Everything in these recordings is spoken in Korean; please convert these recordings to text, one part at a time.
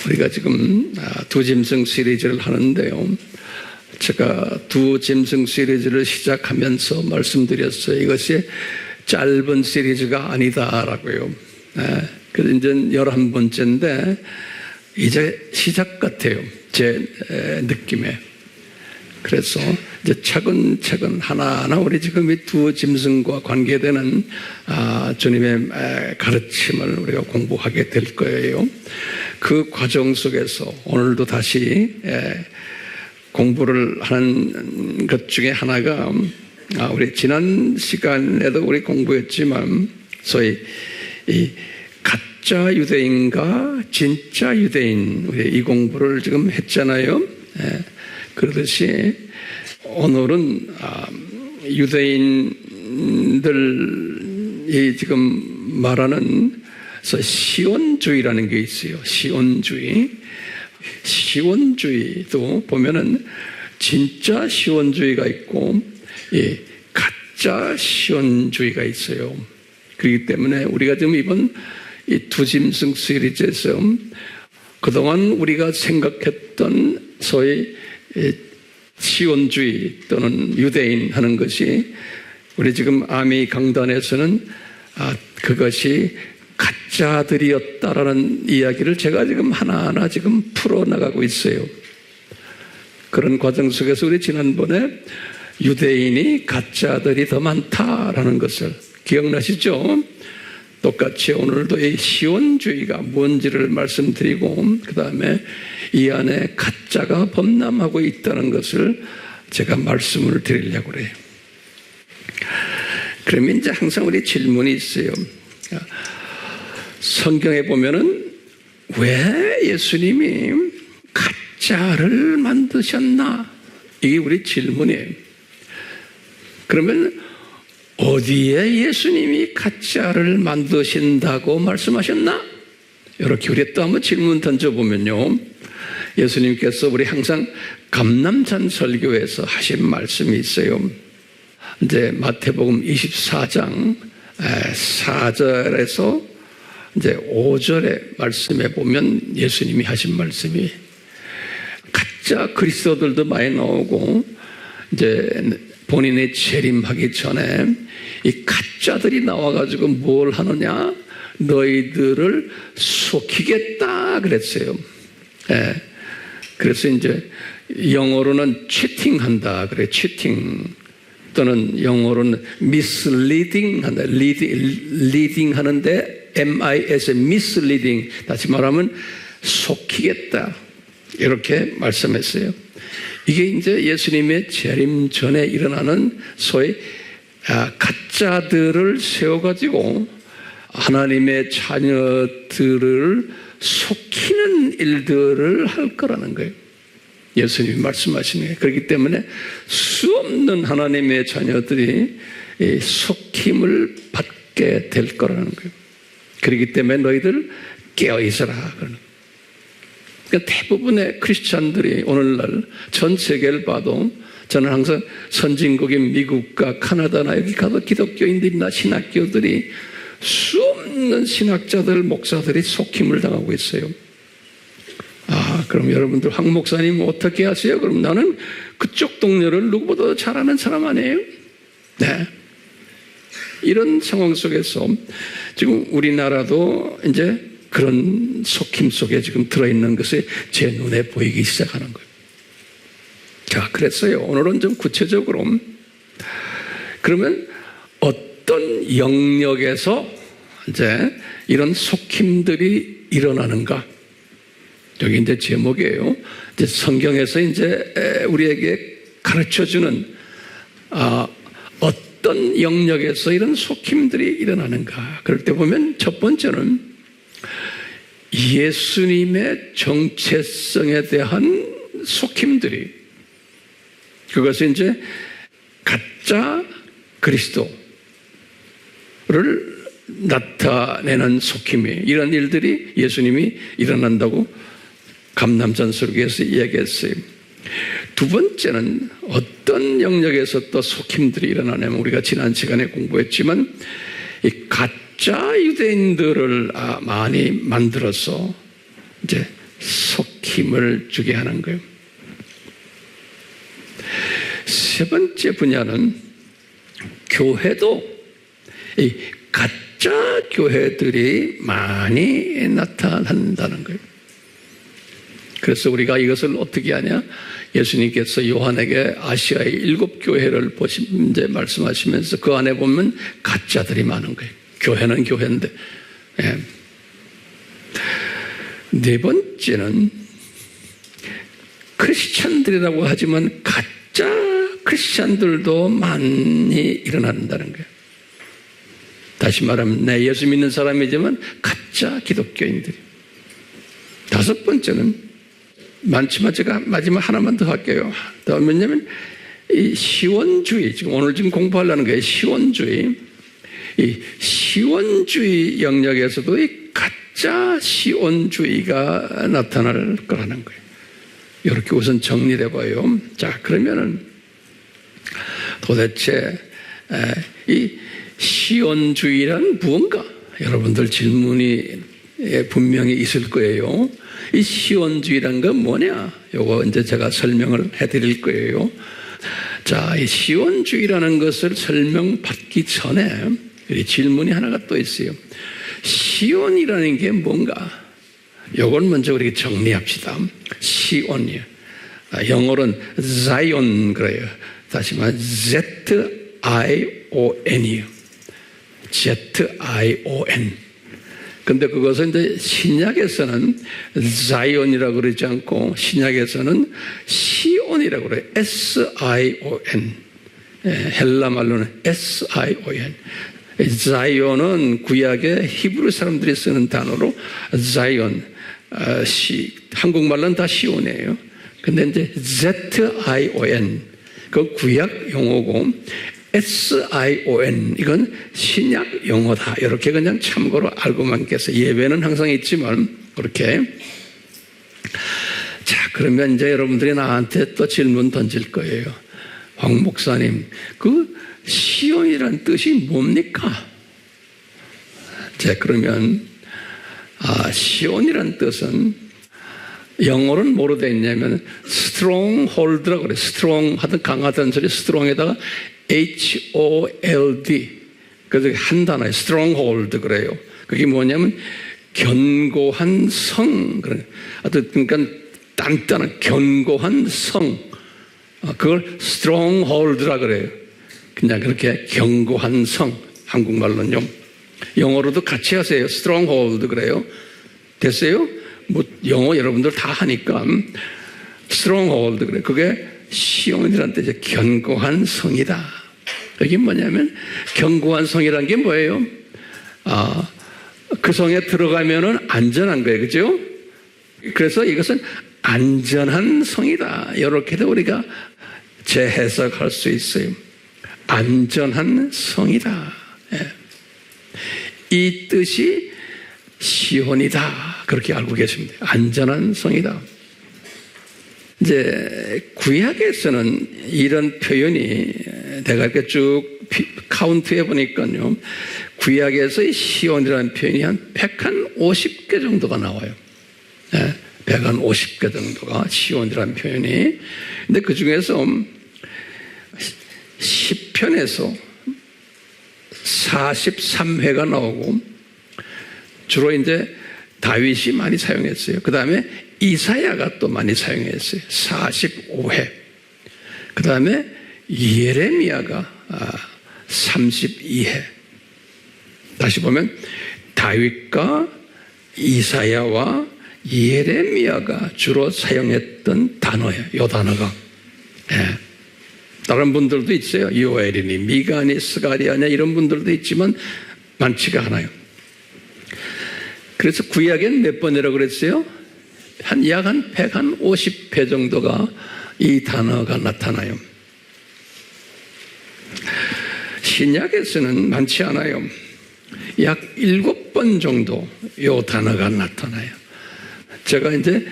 우리가 지금 두 짐승 시리즈를 하는데요. 제가 두 짐승 시리즈를 시작하면서 말씀드렸어요. 이것이 짧은 시리즈가 아니다라고요. 그래서 이제 11번째인데 이제 시작 같아요. 제 느낌에. 그래서 이제 차근차근 하나하나 우리 지금 이 두 짐승과 관계되는 주님의 가르침을 우리가 공부하게 될 거예요. 그 과정 속에서 오늘도 다시 공부를 하는 것 중에 하나가 우리 지난 시간에도 우리 공부했지만 소위 이 가짜 유대인과 진짜 유대인 우리 이 공부를 지금 했잖아요. 그러듯이 오늘은 유대인들이 지금 말하는 시온주의라는 게 있어요. 시온주의도 보면은 진짜 시온주의가 있고 가짜 시온주의가 있어요. 그렇기 때문에 우리가 지금 이번 이 두 짐승 시리즈에서 그동안 우리가 생각했던 소위 시온주의 또는 유대인 하는 것이 우리 지금 아미 강단에서는 그것이 가짜들이었다라는 이야기를 제가 지금 하나하나 지금 풀어나가고 있어요. 그런 과정 속에서 우리 지난번에 유대인이 가짜들이 더 많다라는 것을 기억나시죠? 똑같이 오늘도 이 시온주의가 뭔지를 말씀드리고 그 다음에 이 안에 가짜가 범람하고 있다는 것을 제가 말씀을 드리려고 그래요. 그러면 이제 항상 우리 질문이 있어요. 성경에 보면은 왜 예수님이 가짜를 만드셨나? 이게 우리 질문이에요. 그러면 어디에 예수님이 가짜를 만드신다고 말씀하셨나? 이렇게 우리 또 한번 질문 던져보면요. 예수님께서 우리 항상 감람산 설교에서 하신 말씀이 있어요. 이제 마태복음 24장 4절에서 이제 5절의 말씀에 보면 예수님이 하신 말씀이 가짜 그리스도들도 많이 나오고 이제 본인이 재림하기 전에 이 가짜들이 나와가지고 뭘 하느냐? 너희들을 속이겠다 그랬어요. 그래서 이제 영어로는 치팅한다 그래. 치팅 또는 영어로는 misleading 한다. leading 하는데 MIS misleading 다시 말하면 속이겠다 이렇게 말씀했어요. 이게 이제 예수님의 재림 전에 일어나는 소위 가짜들을 세워가지고 하나님의 자녀들을 속이는 일들을 할 거라는 거예요. 예수님이 말씀하시는 거예요. 그렇기 때문에 수없는 하나님의 자녀들이 속임을 받게 될 거라는 거예요. 그렇기 때문에 너희들 깨어있어라 그러는 거예요. 그러니까 대부분의 크리스찬들이 오늘날 전 세계를 봐도 저는 항상 선진국인 미국과 카나다나 여기 가도 기독교인들이나 신학교들이 수없는 신학자들, 목사들이 속임을 당하고 있어요. 그럼 여러분들 황 목사님 어떻게 하세요? 그럼 나는 그쪽 동료를 누구보다 잘 아는 사람 아니에요? 네. 이런 상황 속에서 지금 우리나라도 이제 그런 속임 속에 지금 들어있는 것이 제 눈에 보이기 시작하는 거예요. 자, 그랬어요. 오늘은 좀 구체적으로 그러면 어떤 영역에서 이제 이런 속임들이 일어나는가? 여기 이제 제목이에요. 이제 성경에서 이제 우리에게 가르쳐주는 어떤 영역에서 이런 속임들이 일어나는가? 그럴 때 보면 첫 번째는 예수님의 정체성에 대한 속임들이 그것은 이제 가짜 그리스도를 나타내는 속임이 이런 일들이 예수님이 일어난다고 감람산 설교에서 이야기했어요. 두 번째는 어떤 영역에서 또 속임들이 일어나냐면 우리가 지난 시간에 공부했지만 이 가짜 유대인들을 많이 만들어서 이제 속힘을 주게 하는 거예요. 세 번째 분야는 교회도 이 가짜 교회들이 많이 나타난다는 거예요. 그래서 우리가 이것을 어떻게 하냐? 예수님께서 요한에게 아시아의 7 교회를 이제 말씀하시면서 그 안에 보면 가짜들이 많은 거예요. 교회는 교회인데. 예. 네 번째는 크리스찬들이라고 하지만 가짜 크리스찬들도 많이 일어난다는 거예요. 다시 말하면 내 예수 믿는 사람이지만 가짜 기독교인들이. 5번째는 많지만 제가 마지막 하나만 더 할게요. 왜냐하면 이 시원주의, 오늘 지금 공부하려는 거예요. 시원주의. 이 시원주의 영역에서도 이 가짜 시원주의가 나타날 거라는 거예요. 이렇게 우선 정리를 해봐요. 자, 그러면은 도대체 이 시온주의란 무언가? 여러분들 질문이 분명히 있을 거예요. 이 시온주의란 건 뭐냐? 요거 이제 제가 설명을 해드릴 거예요. 자, 이 시온주의라는 것을 설명받기 전에 질문이 하나가 또 있어요. 시온이라는 게 뭔가? 요건 먼저 우리 정리합시다. 시온이요. 영어로는 자이온 그래요. 다시 말해 Z-I-O-N이요. Z-I-O-N. 근데 그것은 이제 신약에서는 자이온이라고 그러지 않고 신약에서는 시온이라고 그래요. S-I-O-N. 헬라 말로는 S-I-O-N. 자이온은 구약의 히브리 사람들이 쓰는 단어로 자이온, 한국말로는 다 시온이에요. 근데 이제 Z-I-O-N, 그 구약 용어고, S-I-O-N, 이건 신약 용어다. 이렇게 그냥 참고로 알고만 계세요. 예배는 항상 있지만, 그렇게. 자, 그러면 이제 여러분들이 나한테 또 질문 던질 거예요. 황 목사님, 그 시온이란 뜻이 뭡니까? 자, 그러면, 시온이란 뜻은 영어로는 뭐로 되어 있냐면 stronghold라고 그래요. strong 하든 강하다는 소리, strong에다가 H-O-L-D. 그래서 한 단어예요. stronghold 그래요. 그게 뭐냐면 견고한 성. 그러니까 단단한 견고한 성. 그걸 stronghold라 그래요. 그냥 그렇게 견고한 성. 한국말로는요. 영어로도 같이 하세요. stronghold 그래요. 됐어요? 뭐 영어 여러분들 다 하니까 stronghold 그래. 그게 시온이라는 뜻이죠. 견고한 성이다. 이게 뭐냐면 견고한 성이라는 게 뭐예요? 그 성에 들어가면은 안전한 거예요, 그죠? 그래서 이것은 안전한 성이다. 이렇게도 우리가 재해석할 수 있어요. 안전한 성이다. 예. 이 뜻이 시온이다. 그렇게 알고 계십니다. 안전한 성이다. 이제 구약에서는 이런 표현이 내가 이렇게 쭉 카운트해 보니까요. 구약에서 이 시온이라는 표현이 한 150개 정도가 나와요. 네, 150개 정도가 시온이라는 표현이. 근데 그 중에서 시편에서 43회가 나오고 주로 이제 다윗이 많이 사용했어요. 그 다음에 이사야가 또 많이 사용했어요. 45회. 그 다음에 예레미야가 32회. 다시 보면 다윗과 이사야와 예레미야가 주로 사용했던 단어예요. 이 단어가. 예. 다른 분들도 있어요. 요엘이니 미가니 스가리아니 이런 분들도 있지만 많지가 않아요. 그래서 구약엔 몇 번이라고 그랬어요? 약 한 150회 정도가 이 단어가 나타나요. 신약에서는 많지 않아요. 약 7번 정도 이 단어가 나타나요. 제가 이제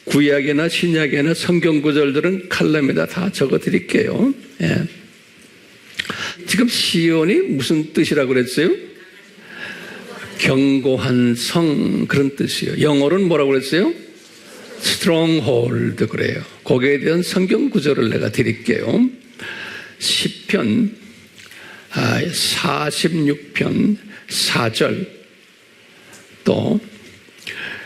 구약이나 신약이나 성경 구절들은 칼럼에다 다 적어 드릴게요. 예. 지금 시온이 무슨 뜻이라고 그랬어요? 견고한 성, 그런 뜻이에요. 영어로는 뭐라고 그랬어요? stronghold 그래요. 거기에 대한 성경 구절을 내가 드릴게요. 시편 46편 4절, 또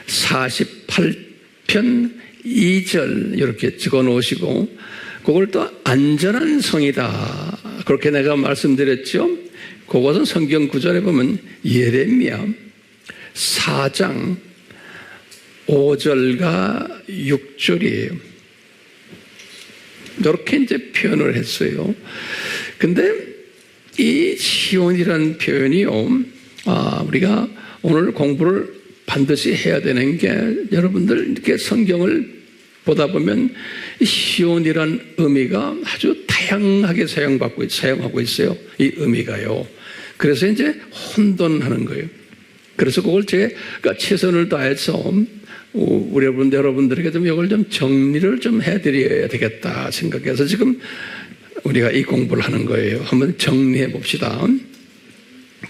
48편 2절 이렇게 적어 놓으시고, 그걸 또 안전한 성이다 그렇게 내가 말씀드렸죠. 그것은 성경 구절에 보면 예레미야 4장 5절과 6절이에요. 이렇게 이제 표현을 했어요. 근데 이 시온이라는 표현이요, 우리가 오늘 공부를 반드시 해야 되는 게, 여러분들 이렇게 성경을 보다 보면 시온이라는 의미가 아주 다양하게 사용하고 있어요. 이 의미가요. 그래서 이제 혼돈하는 거예요. 그래서 그걸 제가 최선을 다해서 우리 여러분들에게 좀 이걸 좀 정리를 좀 해드려야 되겠다 생각해서 지금 우리가 이 공부를 하는 거예요. 한번 정리해 봅시다.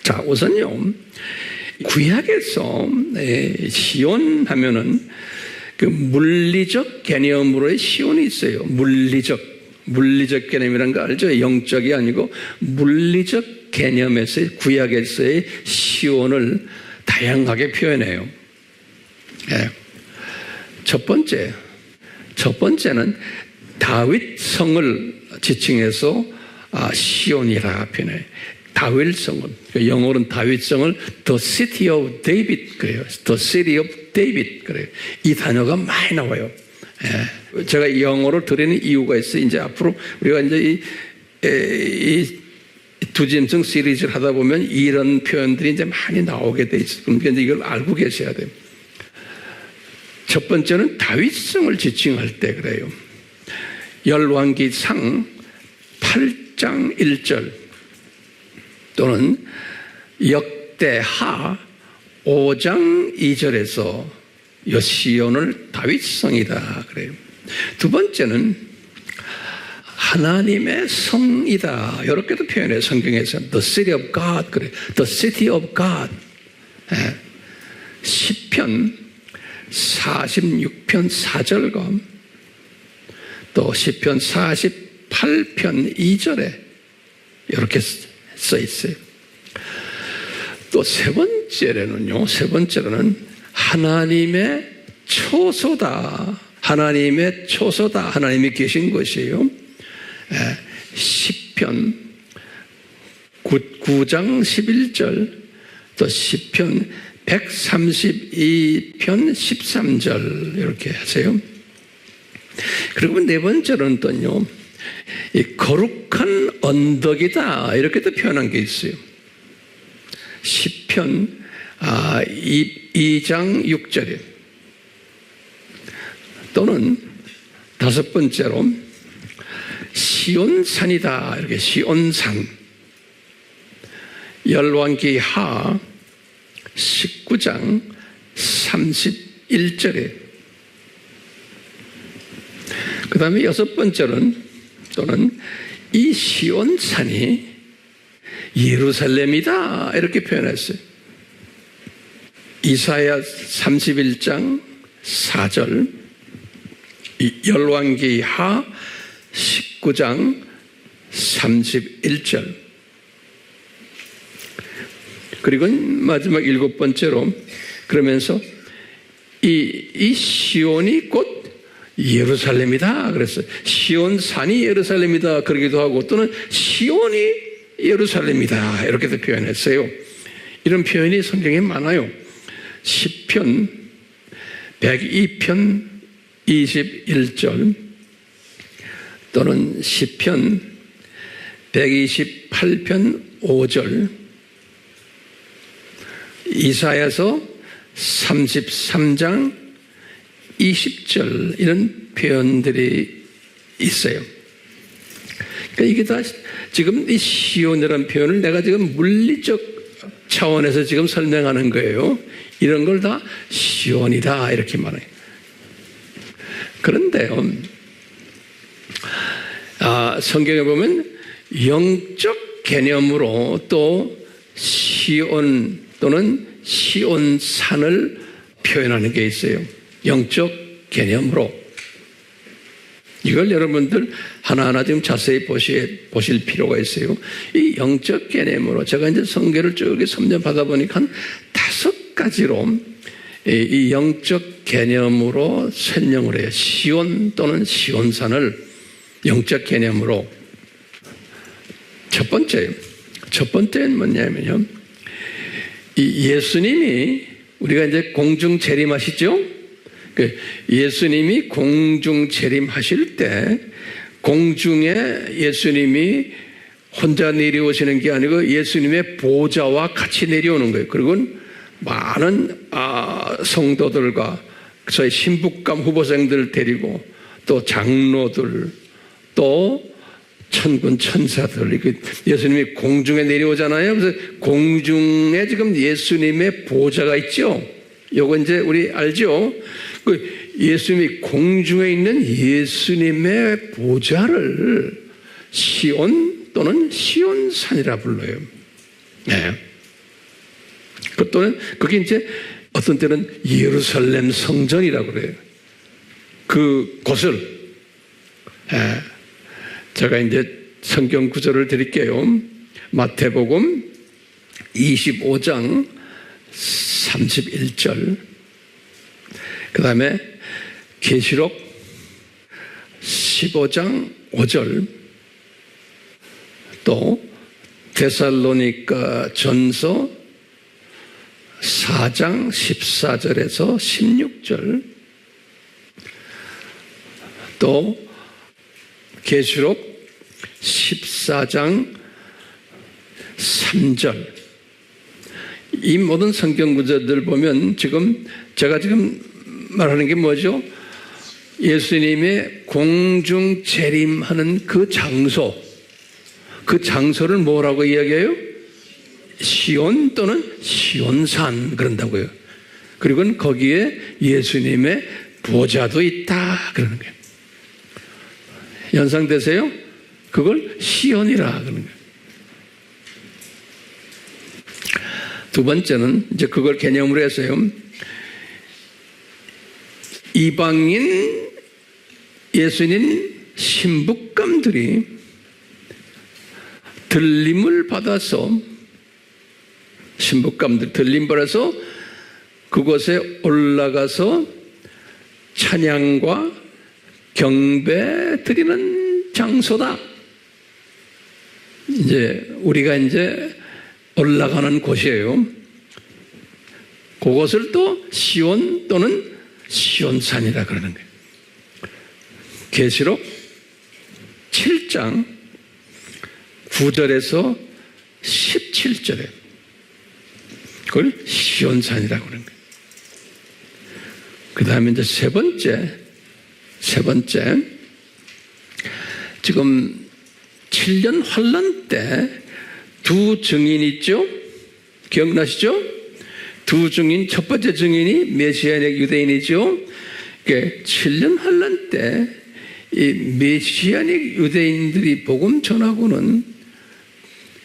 자, 우선요, 구약에서 시온 하면은 그 물리적 개념으로의 시온이 있어요. 물리적 개념이라는 거 알죠? 영적이 아니고 물리적 개념에서의, 구약에서의 시온을 다양하게 표현해요. 첫 번째는 다윗 성을 지칭해서 시온이라 표현해요. 다윗 성을, 영어로는 다윗 성을 The City of David 그래요. The City of David 그래요. 이 단어가 많이 나와요. 제가 영어로 드리는 이유가 있어요. 이제 앞으로 우리가 이제 이 두짐승 시리즈를 하다 보면 이런 표현들이 이제 많이 나오게 돼 있어요. 그러니까 이제 이걸 알고 계셔야 돼요. 첫 번째는 다윗성을 지칭할 때 그래요. 열왕기상 8장 1절 또는 역대하 5장 2절에서 시온을 다윗성이다 그래요. 두 번째는 하나님의 성이다 이렇게도 표현해요. 성경에서 The City of God 그래요. The City of God. 시편 46편 4절과 또 시편 48편 2절에 이렇게 써 있어요. 또 세 번째로는 하나님의 초소다. 하나님이 계신 것이에요. 시편 9장 11절, 또 시편 132편 13절 이렇게 하세요. 그리고 네 번째로는 또요, 이 거룩한 언덕이다 이렇게도 표현한 게 있어요. 시편 2장 6절에, 또는 다섯 번째로 시온산이다 이렇게 시온산. 열왕기하 19장 31절에, 그 다음에 여섯 번째는 또는 이 시온산이 예루살렘이다 이렇게 표현했어요. 이사야 31장 4절, 열왕기하 19장 31절, 그리고 마지막 일곱 번째로, 그러면서 이 시온이 곧 예루살렘이다 그랬어요. 시온산이 예루살렘이다 그러기도 하고, 또는 시온이 예루살렘이다 이렇게도 표현했어요. 이런 표현이 성경에 많아요. 시편 102편 21절, 또는 시편 128편 5절, 이사야서 33장 20절 이런 표현들이 있어요. 그러니까 이게 다 지금 이 시온이라는 표현을 내가 지금 물리적 차원에서 지금 설명하는 거예요. 이런 걸 다 시온이다 이렇게 말해요. 그런데요, 성경에 보면 영적 개념으로 또 시온 또는 시온산을 표현하는 게 있어요. 영적 개념으로 이걸 여러분들 하나하나 지금 자세히 보실 필요가 있어요. 이 영적 개념으로 제가 이제 성경을 쭉 섭렵하다 보니까 한 5가지로 이 영적 개념으로 설명을 해요. 시온 또는 시온산을 영적 개념으로. 첫 번째는 뭐냐면요. 이 예수님이 우리가 이제 공중 재림하시죠? 예수님이 공중 재림하실 때 공중에 예수님이 혼자 내려오시는 게 아니고 예수님의 보좌와 같이 내려오는 거예요. 그리고 많은 성도들과 저희 신부감 후보생들 데리고 또 장로들 또 천군 천사들 예수님이 공중에 내려오잖아요. 그래서 공중에 지금 예수님의 보좌가 있죠. 요거 이제 우리 알죠? 예수님이 공중에 있는 예수님의 보좌를 시온 또는 시온산이라 불러요. 네. 또는 그게 이제 어떤 때는 예루살렘 성전이라고 그래요. 그곳을 제가 이제 성경 구절을 드릴게요. 마태복음 25장 31절, 그 다음에 계시록 15장 5절, 또 데살로니가 전서 4장 14절에서 16절, 또 계시록 14장 3절. 이 모든 성경 구절들 보면 지금 제가 지금 말하는 게 뭐죠? 예수님의 공중 재림하는 그 장소를 뭐라고 이야기해요? 시온 또는 시온산 그런다고요. 그리고 거기에 예수님의 보좌도 있다 그러는 거예요. 연상되세요? 그걸 시온이라 그러는 거예요. 두 번째는 이제 그걸 개념으로 해서요. 이방인 예수님 신부감들이 들림을 받아서 신부감들 들림 받아서 그곳에 올라가서 찬양과 경배 드리는 장소다. 이제 우리가 이제 올라가는 곳이에요. 그것을 또 시온 또는 시온산이라 그러는 거예요. 계시록 7장 9절에서 17절에 그걸 시온산이라고 그러는 거예요. 그 다음에 이제 세 번째 지금 7년 환란 때 두 증인 있죠? 기억나시죠? 두 증인, 첫 번째 증인이 메시아닉 유대인이죠? 7년 환란 때 이 메시아닉 유대인들이 복음 전하고는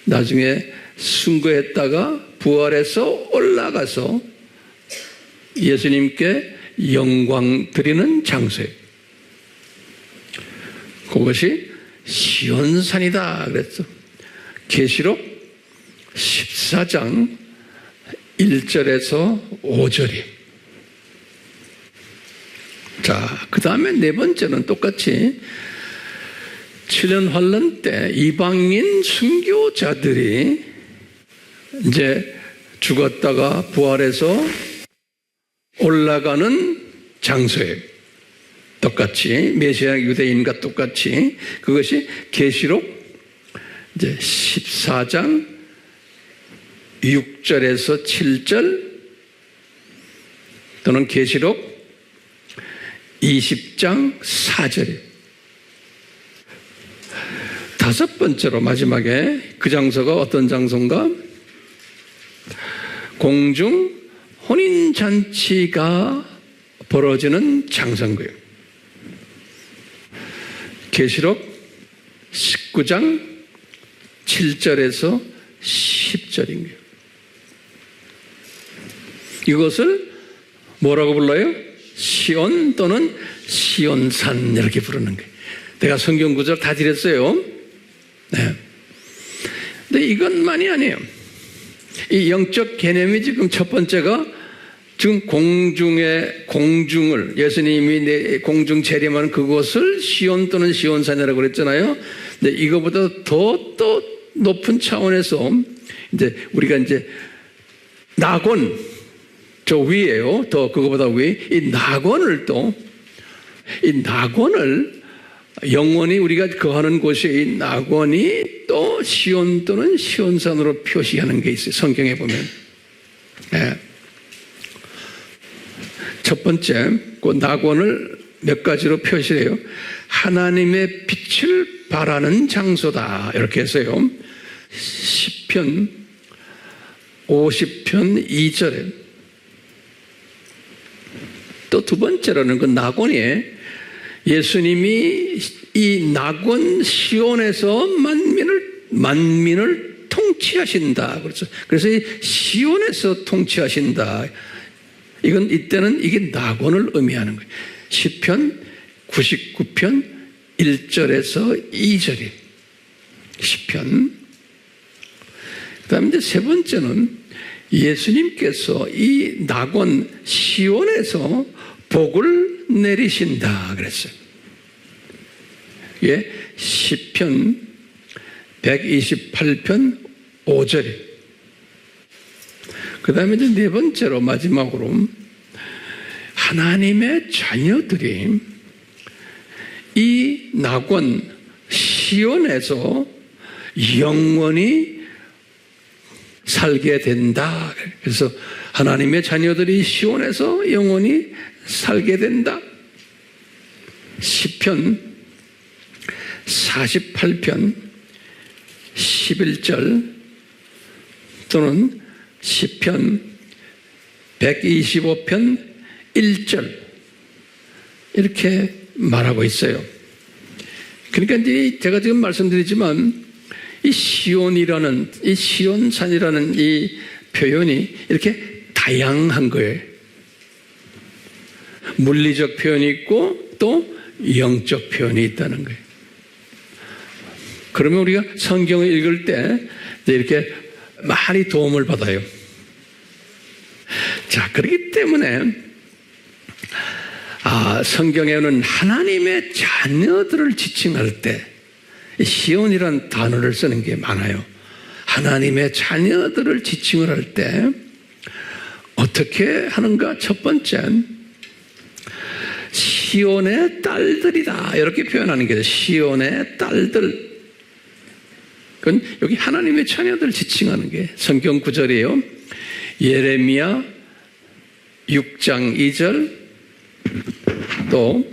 나중에 순교했다가 부활해서 올라가서 예수님께 영광 드리는 장소예요. 그것이 시온산이다 그랬어. 계시록 14장 1절에서 5절이에요. 자, 그 다음에 네 번째는 똑같이 7년 환란 때 이방인 순교자들이 이제 죽었다가 부활해서 올라가는 장소예요. 똑같이 메시아 유대인과 똑같이 그것이 계시록 이제 14장 6절에서 7절 또는 계시록 20장 4절이에요. 다섯 번째로 마지막에 그 장소가 어떤 장소인가? 공중 혼인잔치가 벌어지는 장소인 거예요. 계시록 19장 7절에서 10절인 거예요. 이것을 뭐라고 불러요? 시온 또는 시온산 이렇게 부르는 거예요. 내가 성경 구절 다 드렸어요. 네. 근데 이것만이 아니에요. 이 영적 개념이 지금 첫 번째가 지금 공중을 예수님이 공중 재림하는 그곳을 시온 또는 시온산이라고 그랬잖아요. 근데 이거보다 더 높은 차원에서 이제 우리가 이제 낙원 저 위에요. 더 그거보다 위. 이 낙원을 영원히 우리가 거하는 곳에 이 낙원이 또 시온 또는 시온산으로 표시하는 게 있어요. 성경에 보면. 네. 첫 번째, 그 낙원을 몇 가지로 표시해요. 하나님의 빛을 발하는 장소다. 이렇게 해서요. 시편 50편 2절에 또 두 번째로는 그 낙원에 예수님이 이 낙원 시온에서 만민을 통치하신다. 그래서 이 시온에서 통치하신다. 이때는 이게 낙원을 의미하는 거예요. 시편 99편 1절에서 2절이 시편. 그다음에 이제 세 번째는 예수님께서 이 낙원 시온에서 복을 내리신다 그랬어요. 예, 시편 128편 5절에. 그 다음에 이제 네 번째로 마지막으로 하나님의 자녀들이 이 낙원 시온에서 영원히 살게 된다. 그래서 하나님의 자녀들이 시온에서 영원히 살게 된다. 시편 48편 11절 또는 시편 125편 1절 이렇게 말하고 있어요. 그러니까 이제 제가 지금 말씀드리지만 이 시온이라는 이 시온산이라는 이 표현이 이렇게 다양한 거예요. 물리적 표현이 있고 또 영적 표현이 있다는 거예요. 그러면 우리가 성경을 읽을 때 이렇게 많이 도움을 받아요. 자, 그렇기 때문에 성경에는 하나님의 자녀들을 지칭할 때 시온이라는 단어를 쓰는 게 많아요. 하나님의 자녀들을 지칭을 할 때 어떻게 하는가? 첫 번째, 시온의 딸들이다 이렇게 표현하는 게 시온의 딸들. 그건 여기 하나님의 자녀들 지칭하는 게 성경 구절이에요. 예레미야 6장 2절 또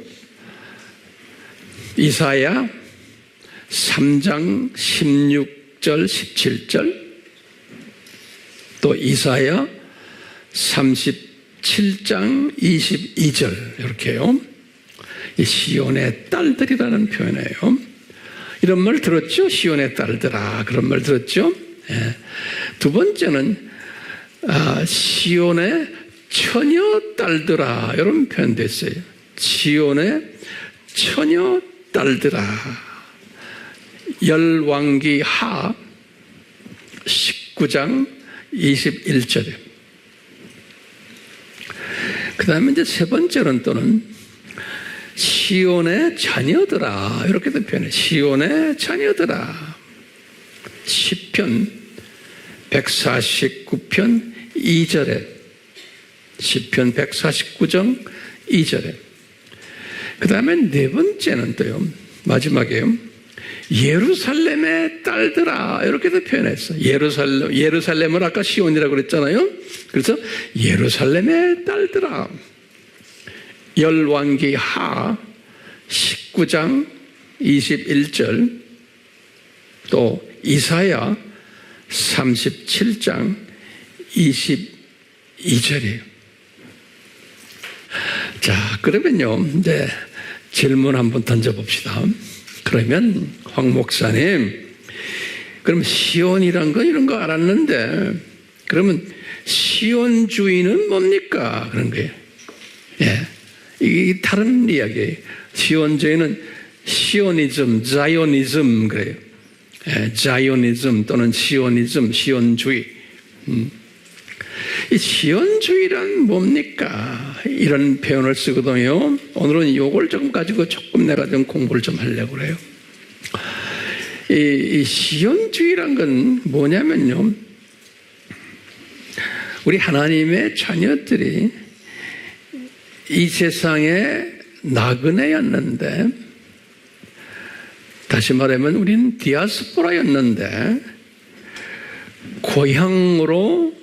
이사야 3장 16절 17절 또 이사야 37장 22절 이렇게요. 이 시온의 딸들이라는 표현이에요. 이런 말 들었죠? 시온의 딸들아 그런 말 들었죠? 예. 두 번째는 시온의 처녀 딸들아 이런 표현도 있어요. 시온의 처녀 딸들아 열왕기하 19장 21절에. 그 다음에 이제 세 번째는 또는 시온의 자녀들아 이렇게도 표현해. 시온의 자녀들아 시편 149편 2절에 시편 149장 2절에. 그 다음에 네 번째는 또요 마지막에요 예루살렘의 딸들아 이렇게도 표현했어. 예루살렘을 아까 시온이라고 그랬잖아요. 그래서 예루살렘의 딸들아 열왕기하 19장 21절 또 이사야 37장 22절이에요. 자, 그러면요 이제 질문 한번 던져봅시다. 그러면 황 목사님, 그럼 시온이란 건 이런 거 알았는데 그러면 시온 주인은 뭡니까? 그런 거예요. 예. 이 다른 이야기예요. 시온주의는 시오니즘, 자이오니즘 그래요. 자이오니즘 또는 시오니즘, 시온주의. 이 시온주의란 뭡니까? 이런 표현을 쓰거든요. 오늘은 이걸 조금 가지고 조금 내가 좀 공부를 좀 하려고 그래요. 이 시온주의란 건 뭐냐면요. 우리 하나님의 자녀들이 이 세상에 나그네였는데, 다시 말하면 우리는 디아스포라였는데, 고향으로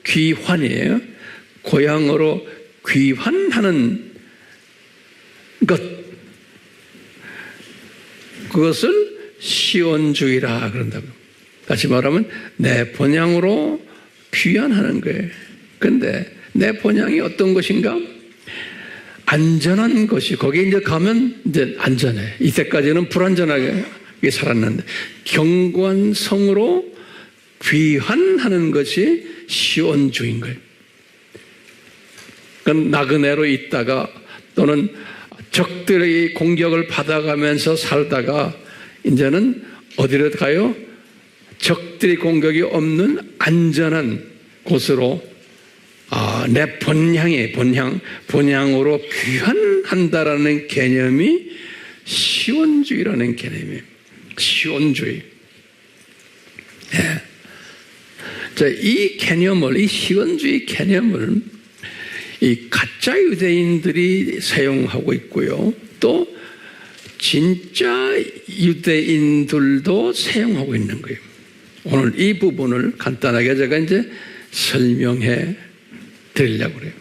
귀환이에요. 고향으로 귀환하는 것. 그것을 시온주의라 그런다고. 다시 말하면 내 본향으로 귀환하는 거예요. 그런데 내 본향이 어떤 것인가? 안전한 것이, 거기 이제 가면 이제 안전해. 이때까지는 불안전하게 살았는데, 견고한 성으로 귀환하는 것이 시온주의인 거예요. 그건 나그네로 있다가 또는 적들의 공격을 받아가면서 살다가 이제는 어디로 가요? 적들의 공격이 없는 안전한 곳으로 내 본향으로 귀환한다라는 개념이 시온주의라는 개념이에요. 시온주의. 예. 자, 이 시온주의 개념을 이 가짜 유대인들이 사용하고 있고요. 또 진짜 유대인들도 사용하고 있는 거예요. 오늘 이 부분을 간단하게 제가 이제 설명해 드리려고 그래요.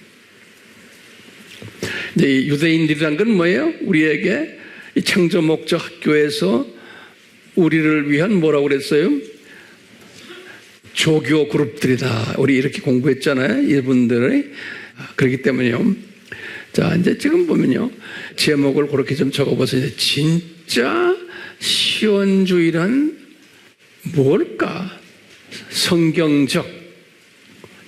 이제 이 유대인들이란 건 뭐예요? 우리에게 이 창조 목적 학교에서 우리를 위한 뭐라고 그랬어요? 조교 그룹들이다. 우리 이렇게 공부했잖아요. 이분들의. 그렇기 때문에요. 자, 이제 지금 보면요. 제목을 그렇게 좀 적어보세요. 진짜 시온주의란 뭘까? 성경적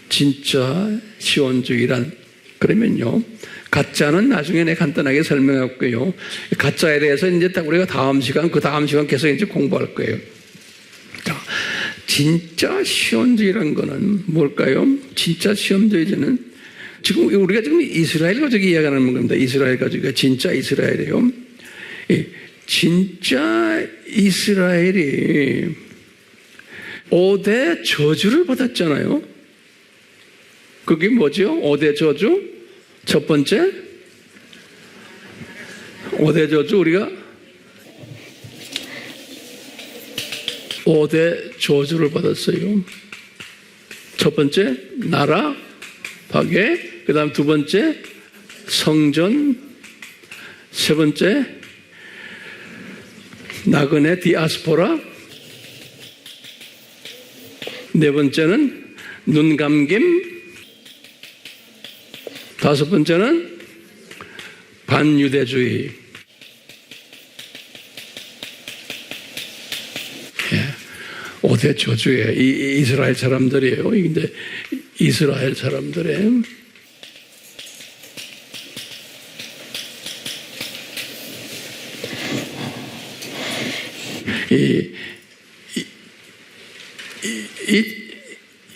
진짜 시온주의란. 그러면요. 가짜는 나중에 내가 간단하게 설명할게요. 가짜에 대해서 이제 딱 우리가 다음 시간 계속 이제 공부할 거예요. 자, 진짜 시온주의란 거는 뭘까요? 진짜 시온주의는 지금 우리가 지금 이스라엘 가족 이야기하는 겁니다. 이스라엘 가족이 진짜 이스라엘이에요. 진짜 이스라엘이 5대 저주를 받았잖아요. 그게 뭐죠? 5대 저주? 첫 번째 5대 저주, 우리가 5대 저주를 받았어요. 첫 번째 나라 파괴, 그 다음 두 번째 성전, 세 번째 나그네 디아스포라, 네 번째는 눈감김, 다섯 번째는 반유대주의. 5대 저주에 이스라엘 사람들이에요. 근데 이스라엘 사람들의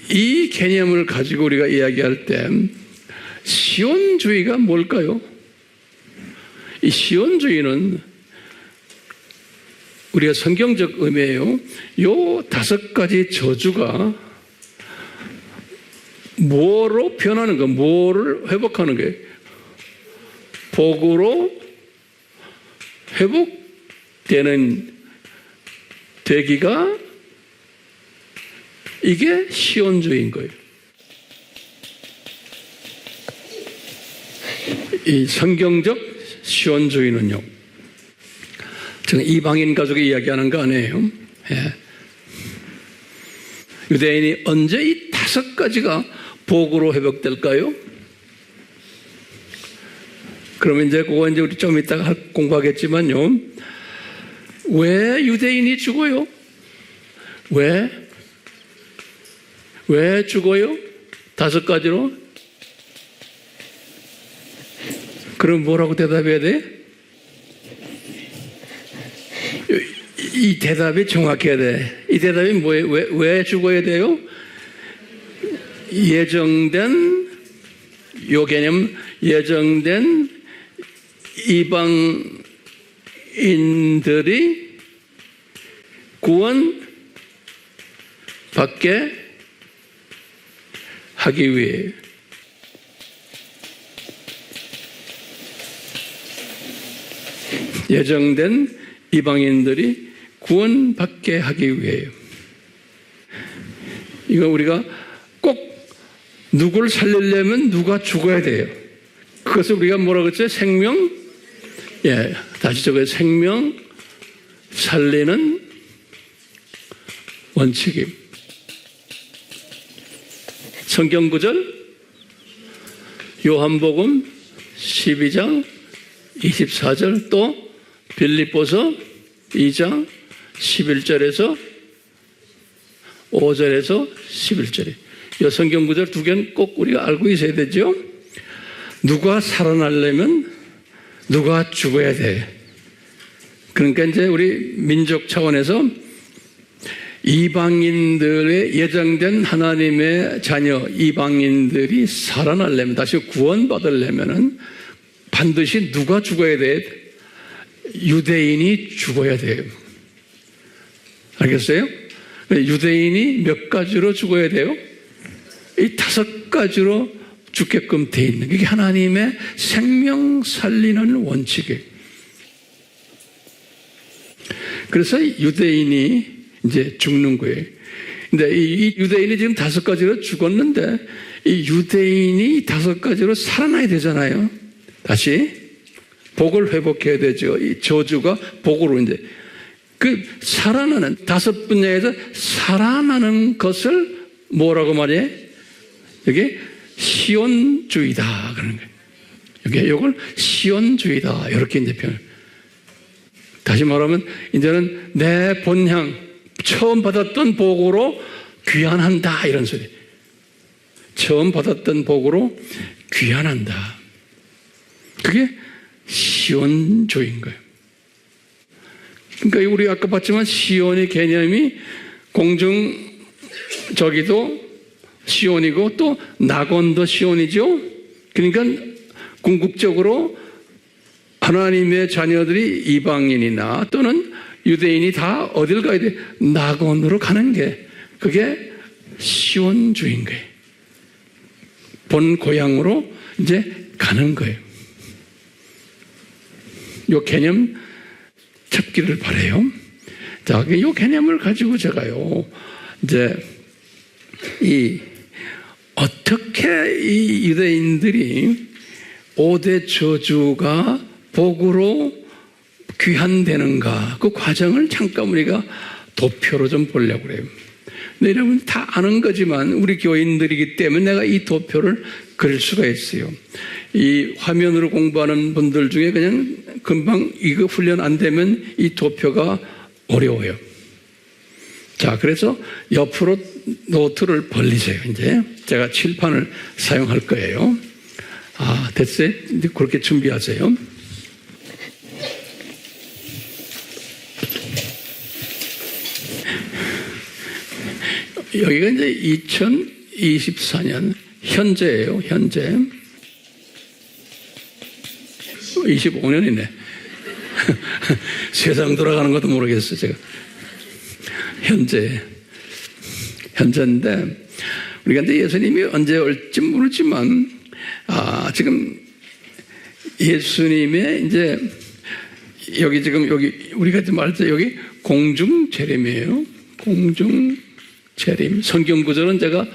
이 개념을 가지고 우리가 이야기할 때 시온주의가 뭘까요? 이 시온주의는 우리가 성경적 의미예요. 요 5가지 저주가 뭐로 변하는 거, 뭐를 회복하는 거예요? 복으로 회복되는 되기가 이게 시온주의인 거예요. 이 성경적 시온주의는요, 지금 이방인 가족이 이야기하는 거 아니에요. 예. 유대인이 언제 이 5가지가 복으로 회복될까요? 그러면 이제 그거 이제 우리 좀 이따가 공부하겠지만요. 왜 유대인이 죽어요? 왜 죽어요? 5가지로? 그럼 뭐라고 대답해야 돼? 이 대답이 정확해야 돼. 이 대답이 뭐예요? 왜 죽어야 돼요? 예정된, 요 개념, 예정된 이방인들이 구원 받게 하기 위해. 예정된 이방인들이 구원받게 하기 위해요. 이거 우리가 꼭 누구를 살리려면 누가 죽어야 돼요. 그것을 우리가 뭐라고 했죠? 생명? 예, 다시 적어요. 생명 살리는 원칙임. 성경 구절 요한복음 12장 24절 또 빌립보서 2장 11절에서 5절에서 11절에 이 성경 구절 두 개는 꼭 우리가 알고 있어야 되죠. 누가 살아나려면 누가 죽어야 돼. 그러니까 이제 우리 민족 차원에서 이방인들의 예정된 하나님의 자녀 이방인들이 살아나려면 다시 구원받으려면은 반드시 누가 죽어야 돼? 유대인이 죽어야 돼요. 알겠어요? 유대인이 몇 가지로 죽어야 돼요? 이 5가지로 죽게끔 돼 있는 게 하나님의 생명 살리는 원칙이에요. 그래서 유대인이 이제 죽는 거예요. 근데 이 유대인이 지금 5가지로 죽었는데 이 유대인이 5가지로 살아나야 되잖아요. 다시 복을 회복해야 되죠. 이 저주가 복으로 이제 그 살아나는 5 분야에서 살아나는 것을 뭐라고 말해? 이게 시온주의다 그러는 거예요. 이게 이걸 시온주의다 이렇게 이제 표현. 다시 말하면 이제는 내 본향 처음 받았던 복으로 귀환한다 이런 소리. 처음 받았던 복으로 귀환한다. 그게 시온주의인 거예요. 그러니까 우리 아까 봤지만 시온의 개념이 공중저기도 시온이고 또 낙원도 시온이죠. 그러니까 궁극적으로 하나님의 자녀들이 이방인이나 또는 유대인이 다 어딜 가야 돼? 낙원으로 가는 게 그게 시온주의인 거예요. 본 고향으로 이제 가는 거예요. 이 개념 찾기를 바라요. 자, 이 개념을 가지고 제가요, 이제 어떻게 이 유대인들이 5대 저주가 복으로 귀환되는가 그 과정을 잠깐 우리가 도표로 좀 보려고 그래요. 근데 여러분 다 아는 거지만 우리 교인들이기 때문에 내가 이 도표를 그릴 수가 있어요. 이 화면으로 공부하는 분들 중에 그냥 금방 이거 훈련 안 되면 이 도표가 어려워요. 자, 그래서 옆으로 노트를 벌리세요. 이제 제가 칠판을 사용할 거예요. 아, 됐어요? 이제 그렇게 준비하세요. 여기가 이제 2024년 현재예요. 현재 25년이네. 세상 돌아가는 것도 모르겠어요. 제가 현재인데 우리가 이제 예수님이 언제 올지 모르지만 지금 예수님의 이제 여기 지금 여기 우리가 말할 여기 공중 재림이에요. 공중 재림. 성경 구절은 제가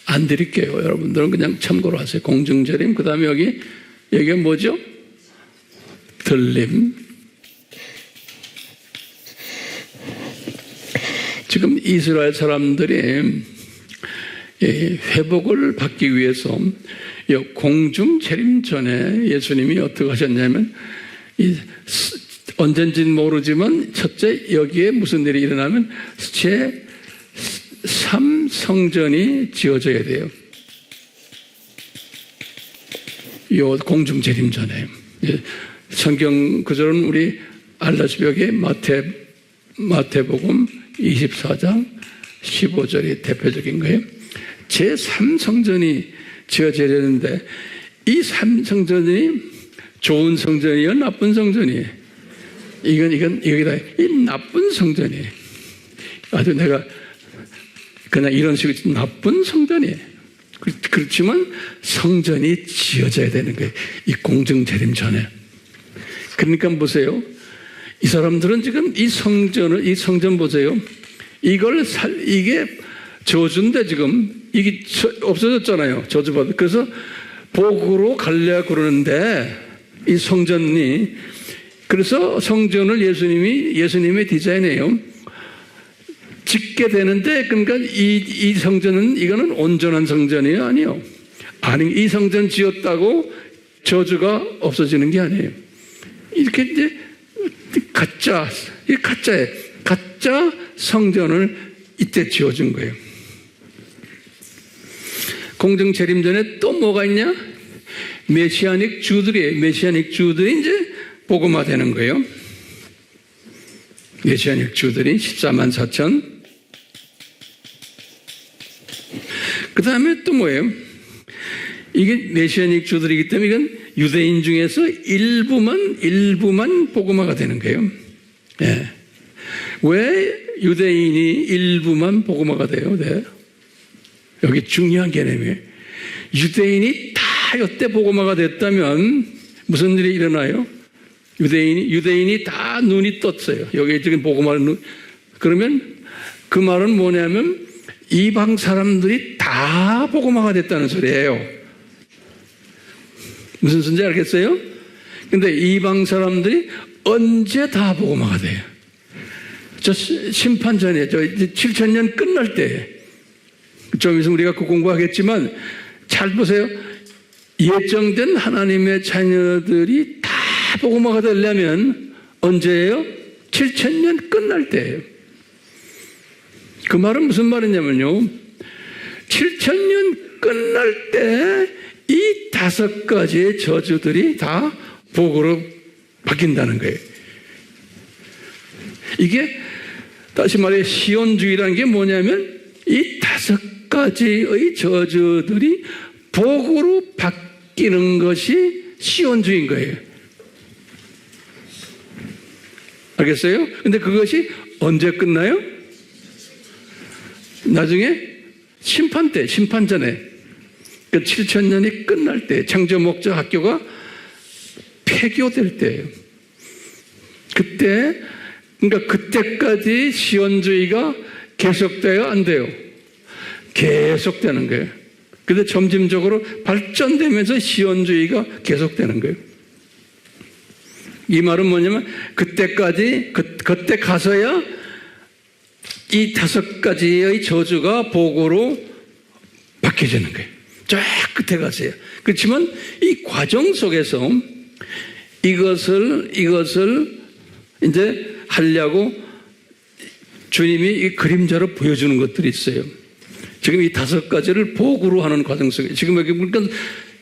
안 드릴게요. 여러분들은 그냥 참고로 하세요. 공중 재림. 그 다음에 여기가 뭐죠? 들림. 지금 이스라엘 사람들이 회복을 받기 위해서 공중 재림 전에 예수님이 어떻게 하셨냐면 언젠지는 모르지만 첫째 여기에 무슨 일이 일어나면 제3성전이 지어져야 돼요. 요 공중재림전에 성경 구절은 우리 알다시피 마태복음 24장 15절이 대표적인 거예요. 제3성전이 지어져야 되는데 이 3성전이 좋은 성전이요 나쁜 성전이에요? 이건 여기다 이 나쁜 성전이에요. 아주 내가 그냥 이런 식으로 나쁜 성전이에요. 그렇지만 성전이 지어져야 되는 거예요. 이 공중재림 전에. 그러니까 보세요. 이 사람들은 지금 이 성전 보세요. 이게 저주인데 지금 이게 없어졌잖아요. 저주받아. 그래서 복으로 가려고 그러는데 이 성전이 그래서 성전을 예수님의 디자인이에요. 짓게 되는데 그러니까 이 성전은 이거는 온전한 성전이에요? 아니요. 아니 이 성전 지었다고 저주가 없어지는 게 아니에요. 이렇게 이제 가짜 성전을 이때 지어준 거예요. 공중재림전에 또 뭐가 있냐? 메시아닉 주들이 이제 복음화되는 거예요. 메시아닉 주들이 14만 4천. 그 다음에 또 뭐예요? 이게 메시아닉 주들이기 때문에 이건 유대인 중에서 일부만 복음화가 되는 거예요. 예. 왜 유대인이 일부만 복음화가 돼요? 네. 여기 중요한 개념이에요. 유대인이 다 이때 복음화가 됐다면 무슨 일이 일어나요? 유대인이 다 눈이 떴어요. 여기 지금 복음화는 그러면 그 말은 뭐냐면 이방 사람들이 다 복음화가 됐다는 소리예요. 무슨 소리인지 알겠어요? 근데 이방 사람들이 언제 다 복음화가 돼요? 저 심판 전에 저 7,000년 끝날 때 좀 있으면 우리가 그 공부하겠지만 잘 보세요. 예정된 하나님의 자녀들이 다 복음화가 되려면 언제예요? 7,000년 끝날 때예요. 그 말은 무슨 말이냐면요. 7,000년 끝날 때 이 5가지의 저주들이 다 복으로 바뀐다는 거예요. 이게 다시 말해 시온주의라는 게 뭐냐면 이 5가지의 저주들이 복으로 바뀌는 것이 시온주의인 거예요. 알겠어요? 근데 그것이 언제 끝나요? 나중에 심판 전에 그 7,000년이 끝날 때 창조 목적 학교가 폐교될 때예요. 그러니까 그때까지 시온주의가 계속돼야 안 돼요. 계속되는 거예요. 근데 점진적으로 발전되면서 시온주의가 계속되는 거예요. 이 말은 뭐냐면 그때 가서야 이 5가지의 저주가 복으로 바뀌어지는 거예요. 쫙 끝에 가서요. 그렇지만 이 과정 속에서 이것을 이제 하려고 주님이 이 그림자로 보여주는 것들이 있어요. 지금 이 5가지를 복으로 하는 과정 속에 지금 여기 보니까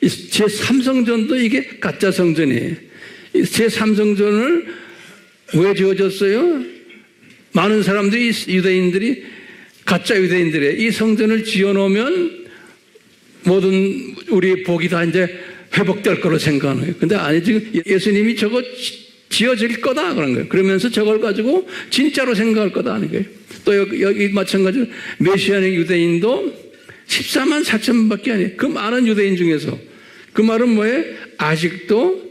제3성전도 이게 가짜 성전이에요. 제3성전을 왜 지어졌어요? 많은 사람들이 유대인들이 가짜 유대인들의 이 성전을 지어놓으면 모든 우리의 복이 다 이제 회복될 거로 생각하는 거예요. 근데 아니 지금 예수님이 저거 지어질 거다 그런 거예요. 그러면서 저걸 가지고 진짜로 생각할 거다 하는 거예요. 또 여기 마찬가지로 메시아닉 유대인도 14만 4천밖에 아니에요. 그 많은 유대인 중에서 그 말은 뭐예요? 아직도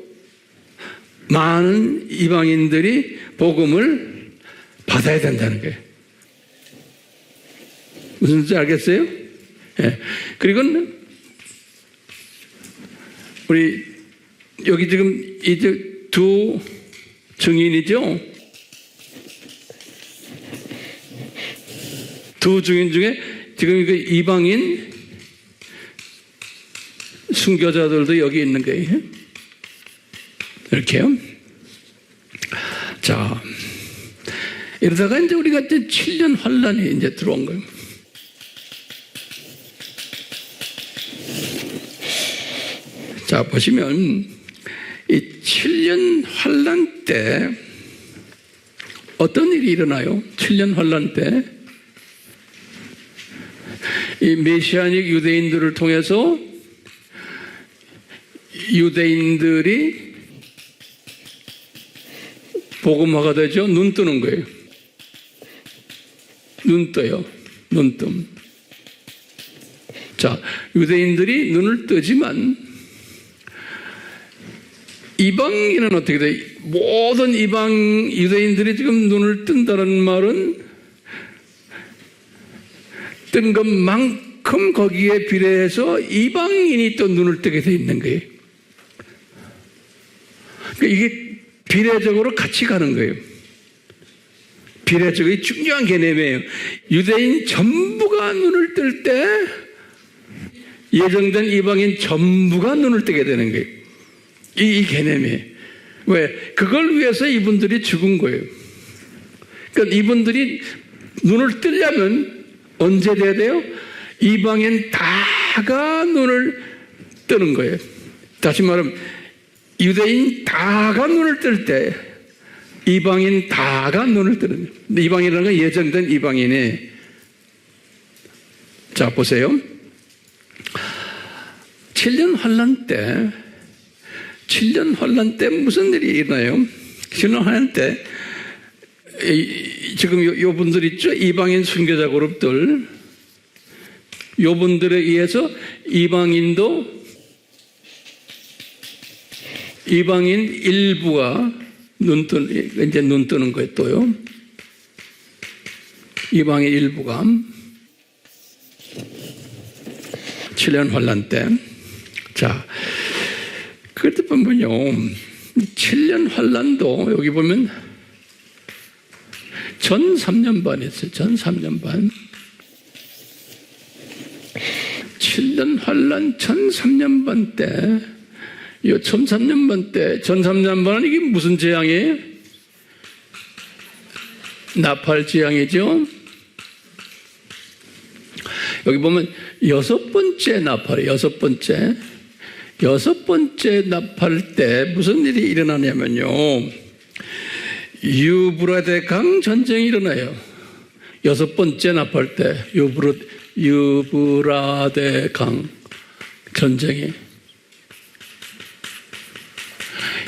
많은 이방인들이 복음을 받아야 된다는 거예요. 무슨 뜻인지 알겠어요? 예. 그리고 우리 여기 지금 이제 두 증인이죠. 두 증인 중에 지금 그 이방인 순교자들도 여기 있는 거예요. 이렇게요. 자, 이러다가 이제 우리가 이제 7년 환란이 이제 들어온 거예요. 자, 자, 보시면 이 7년 환란 때 어떤 일이 일어나요? 7년 환란 때 이 메시아닉 유대인들을 통해서 유대인들이 복음화가 되죠. 눈 뜨는 거예요. 눈 떠요. 눈뜸. 자, 유대인들이 눈을 뜨지만 이방인은 어떻게 돼? 모든 이방 유대인들이 지금 눈을 뜬다는 말은 뜬 것만큼 거기에 비례해서 이방인이 또 눈을 뜨게 돼 있는 거예요. 그러니까 이게 비례적으로 같이 가는 거예요. 비례적이 중요한 개념이에요. 유대인 전부가 눈을 뜰 때 예정된 이방인 전부가 눈을 뜨게 되는 거예요. 이 개념이에요. 왜? 그걸 위해서 이분들이 죽은 거예요. 그러니까 이분들이 눈을 뜨려면 언제 돼야 돼요? 이방인 다가 눈을 뜨는 거예요. 다시 말하면 유대인 다가 눈을 뜰 때 이방인 다가 눈을 뜨는 거예요. 이방인이라는 건 예정된 이방인이. 자, 보세요. 7년 환란 때 무슨 일이 일어나요? 7년 환란 때 지금 요 분들 있죠? 이방인 순교자 그룹들. 요 분들에 의해서 이방인 일부가 눈 뜨는 거예요, 또요. 이방인 일부가 7년 환란 때. 자, 그때 보면요, 7년 환란도 여기 보면 전 3년 반이었어요. 전 3년 반. 7년 환란 전 3년 반 때, 이 전 3년 반 때, 전 3년 반은 이게 무슨 재앙이에요? 나팔 재앙이죠. 여기 보면 여섯 번째 나팔 때 무슨 일이 일어나냐면요, 유브라데 강 전쟁이 일어나요. 여섯 번째 나팔 때 유브라데 강 전쟁이.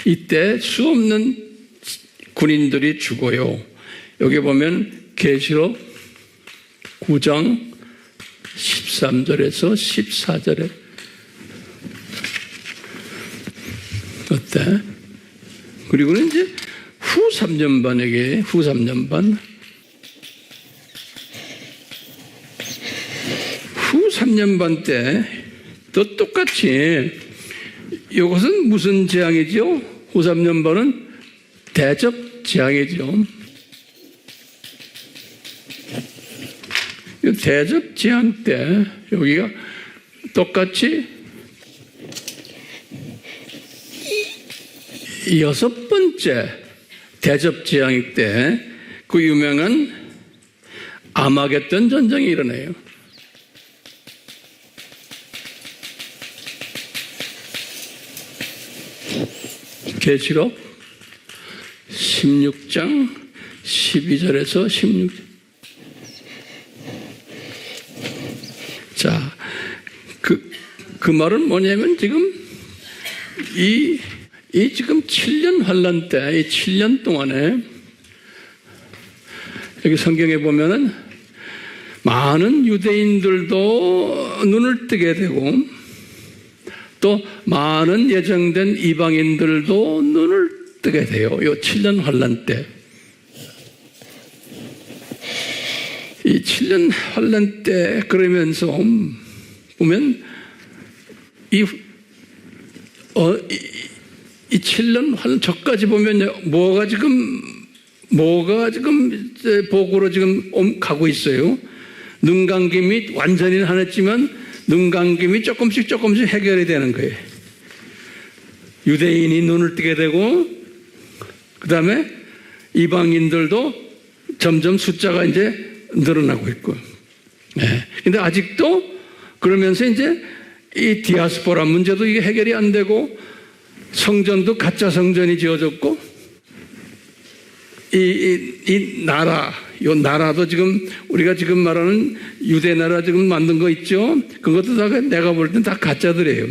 이때 수없는 군인들이 죽어요. 여기 보면 계시록 9장 13절에서 14절에 어때? 그리고는 이제 후 3년 반 후 3년 반 때 또 똑같이 이것은 무슨 재앙이죠? 후 3년 반은 대접 재앙이죠. 대접 재앙 때 여기가 똑같이 여섯 번째 대접 재앙 때 그 유명한 아마겟돈 전쟁이 일어나요. 계시록 16장 12절에서 16절. 자, 그 말은 뭐냐면 지금 이 지금 7년 환란 때, 이 7년 동안에 여기 성경에 보면은 많은 유대인들도 눈을 뜨게 되고 또 많은 예정된 이방인들도 눈을 뜨게 돼요. 이 7년 환란 때. 이 7년 환란 때 그러면서 보면 이 7년 환란 저까지 보면 뭐가 지금 복으로 지금 가고 있어요. 눈 감김이 완전히는 안 했지만 눈 감김이 조금씩 해결이 되는 거예요. 유대인이 눈을 뜨게 되고 그 다음에 이방인들도 점점 숫자가 이제 늘어나고 있고. 네. 근데 아직도 그러면서 이제 이 디아스포라 문제도 이게 해결이 안 되고, 성전도 가짜 성전이 지어졌고, 이 나라도 지금 우리가 지금 말하는 유대 나라 지금 만든 거 있죠? 그것도 다 내가 볼 땐 다 가짜들이에요.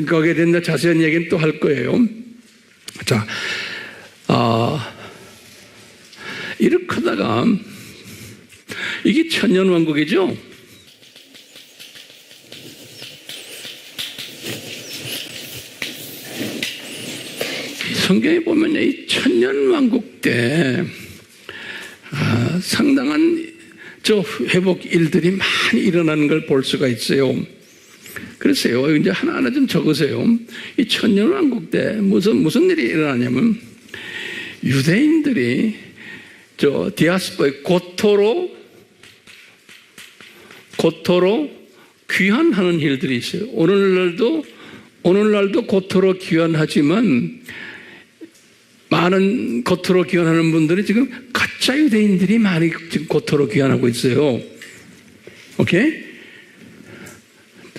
거기에 대한 자세한 얘기는 또 할 거예요. 자, 이렇게 하다가 이게 천년왕국이죠? 성경에 보면 이 천년왕국 때 상당한 회복 일들이 많이 일어나는 걸 볼 수가 있어요. 그래서요, 이제 하나하나 좀 적으세요. 이 천년왕국 때 무슨 일이 일어나냐면, 유대인들이 디아스포의 고토로 귀환하는 일들이 있어요. 오늘날도 고토로 귀환하지만, 많은 고토로 귀환하는 분들이 지금 가짜 유대인들이 많이 지금 고토로 귀환하고 있어요. 오케이?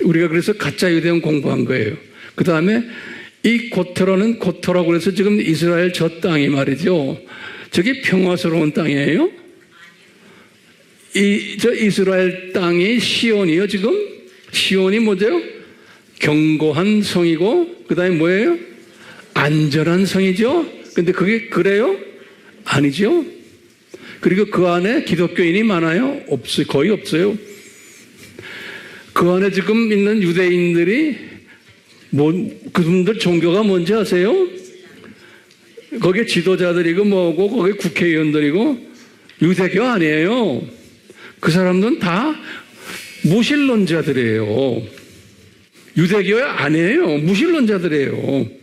우리가 그래서 가짜 유대인 공부한 거예요. 그 다음에 이 고토라고 해서 지금 이스라엘 저 땅이 말이죠. 저게 평화스러운 땅이에요? 이스라엘 땅이 시온이요, 지금? 시온이 뭐죠? 견고한 성이고, 그 다음에 뭐예요? 안전한 성이죠? 근데 그게 그래요? 아니죠? 그리고 그 안에 기독교인이 많아요? 없어요. 거의 없어요. 그 안에 지금 있는 유대인들이 그분들 종교가 뭔지 아세요? 거기에 지도자들이고 뭐고 거기 국회의원들이고 유대교 아니에요. 그 사람들은 다 무신론자들이에요. 유대교 아니에요. 무신론자들이에요.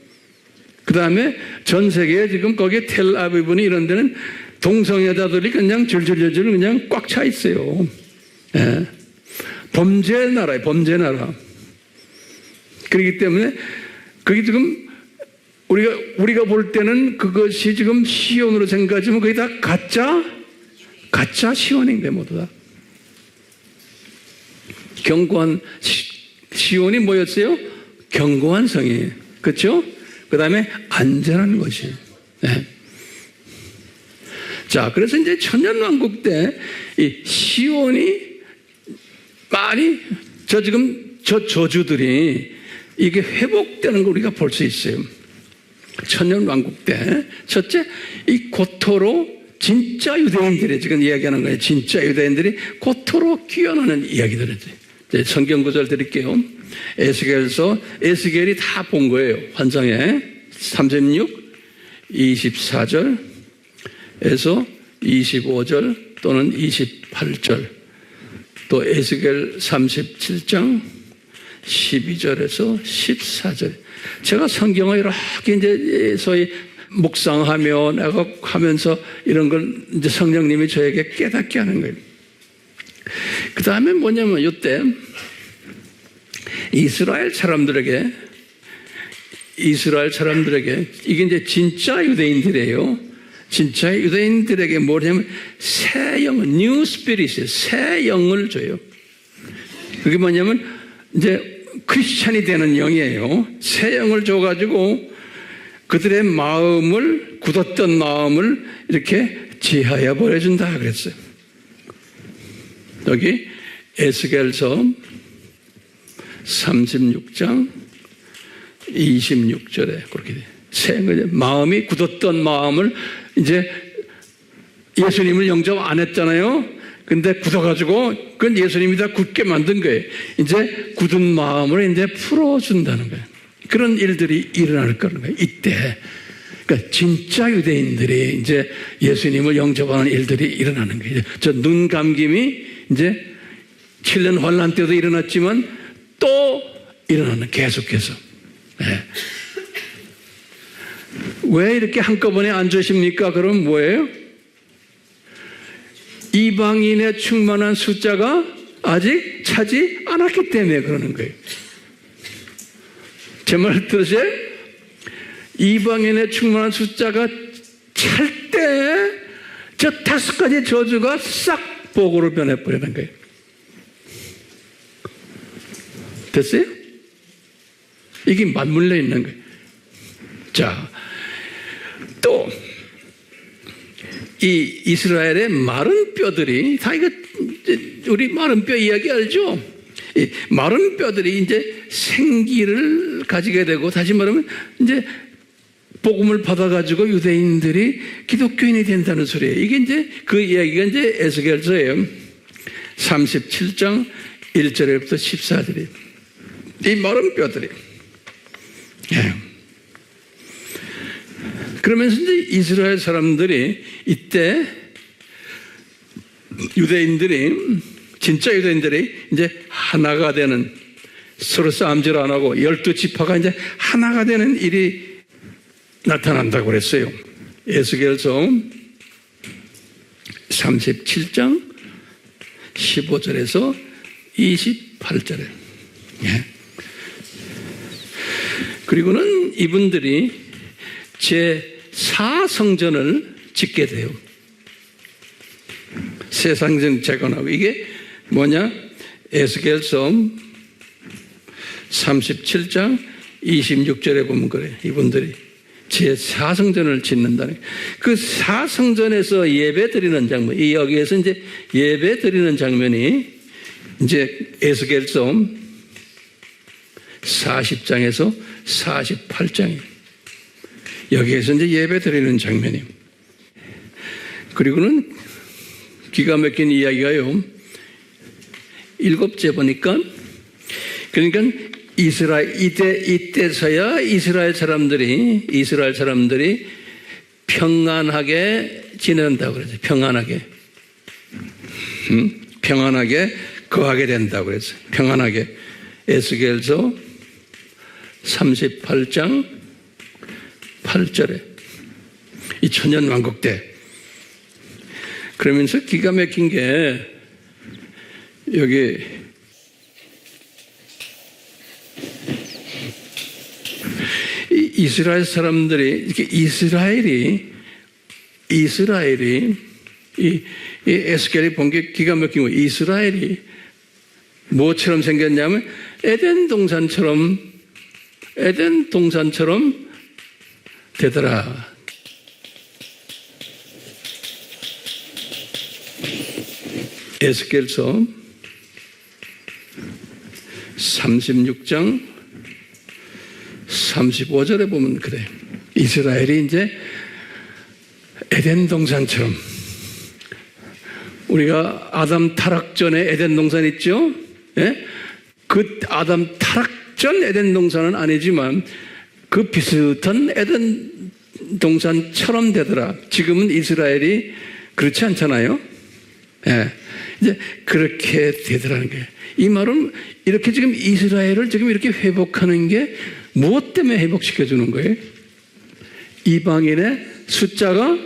그 다음에 전 세계에 지금 거기 텔아비브니 이런 데는 동성애자들이 그냥 줄줄줄줄 그냥 꽉 차 있어요. 예. 범죄 나라예요, 범죄 나라. 그렇기 때문에 그게 지금 우리가 볼 때는 그것이 지금 시온으로 생각하지만 그게 다 가짜 시온인 거예요, 모두 다. 견고한 시온이 뭐였어요? 견고한 성이에요. 그렇죠? 그 다음에 안전한 것이에요. 네. 자, 그래서 이제 천년왕국 때 이 시온이 많이 저 저주들이 이게 회복되는 걸 우리가 볼 수 있어요. 천년왕국 때 첫째, 이 고토로 진짜 유대인들이 지금 이야기하는 거예요. 진짜 유대인들이 고토로 귀환하는 이야기들이죠. 성경 구절 드릴게요. 에스겔이 다 본 거예요. 환상에 36, 24절에서 25절 또는 28절, 또 에스겔 37장 12절에서 14절. 제가 성경을 이렇게 이제 소위 묵상하며 내가 하면서 이런 걸 이제 성령님이 저에게 깨닫게 하는 거예요. 그 다음에 뭐냐면 이때 이스라엘 사람들에게 이게 이제 진짜 유대인들이에요. 진짜 유대인들에게 뭐냐면 새 영, 뉴 스피릿이에요. 새 영을 줘요. 그게 뭐냐면 이제 크리스찬이 되는 영이에요. 새 영을 줘가지고 그들의 마음을, 굳었던 마음을 이렇게 지하여 버려준다 그랬어요. 여기 에스겔서 36장 26절에 그렇게 돼요. 마음이 굳었던 마음을 이제 예수님을 영접 안 했잖아요. 근데 굳어가지고 그건 예수님이 다 굳게 만든 거예요. 이제 굳은 마음을 이제 풀어준다는 거예요. 그런 일들이 일어날 거라는 거예요. 이때. 그러니까 진짜 유대인들이 이제 예수님을 영접하는 일들이 일어나는 거예요. 저 눈 감김이 이제 7년 환란 때도 일어났지만 또 일어나는, 계속해서. 네. 왜 이렇게 한꺼번에 안 주십니까? 그럼 뭐예요? 이방인의 충만한 숫자가 아직 차지 않았기 때문에 그러는 거예요. 제 말 들으세요? 이방인의 충만한 숫자가 찰 때 저 5가지 저주가 싹 복으로 변해버리는 거예요. 됐어요? 이게 맞물려 있는 거예요. 자, 또 이 이스라엘의 마른 뼈들이 다 이거 우리 마른 뼈 이야기 알죠? 이 마른 뼈들이 이제 생기를 가지게 되고, 다시 말하면 이제 복음을 받아가지고 유대인들이 기독교인이 된다는 소리예요. 이게 이제 그 이야기가 이제 에스겔서예요. 37장 1절부터 14절이 이 마른 뼈들이. 예. 그러면서 이제 이스라엘 사람들이 이때 유대인들이, 진짜 유대인들이 이제 하나가 되는, 서로 싸움질 안 하고 12지파가 이제 하나가 되는 일이 나타난다고 그랬어요. 에스겔서 37장 15절에서 28절에. 예. 그리고는 이분들이 제4성전을 짓게 돼요. 새 성전 재건하고. 이게 뭐냐? 에스겔서 37장 26절에 보면 그래요. 이분들이 제4성전을 짓는다는, 그 4성전에서 예배 드리는 장면, 이 여기에서 이제 예배 드리는 장면이 이제 에스겔서 40장에서 48장이에요. 여기에서 이제 예배 드리는 장면이에요. 그리고는 기가 막힌 이야기가요. 7째 보니까, 그러니까 이때서야 이스라엘 사람들이 평안하게 지낸다고 그랬어요. 평안하게 거하게 된다고 그랬어요. 평안하게. 에스겔서 38장 8절에 이 천년왕국 때. 그러면서 기가 막힌 게 여기 이스라엘 사람들이, 이렇게 이스라엘이 이 에스겔이 본 게 기가 막힌 거예요. 이스라엘이 뭐처럼 생겼냐면 에덴 동산처럼 되더라. 에스겔서 36장 35절에 보면 그래. 이스라엘이 이제 에덴 동산처럼, 우리가 아담 타락 전에 에덴 동산 있죠? 예? 그 아담 타락 전 에덴 동산은 아니지만 그 비슷한 에덴 동산처럼 되더라. 지금은 이스라엘이 그렇지 않잖아요. 예. 이제 그렇게 되더라는 거예요. 이 말은 이렇게 지금 이스라엘을 지금 이렇게 회복하는 게 무엇 때문에 회복시켜주는 거예요? 이방인의 숫자가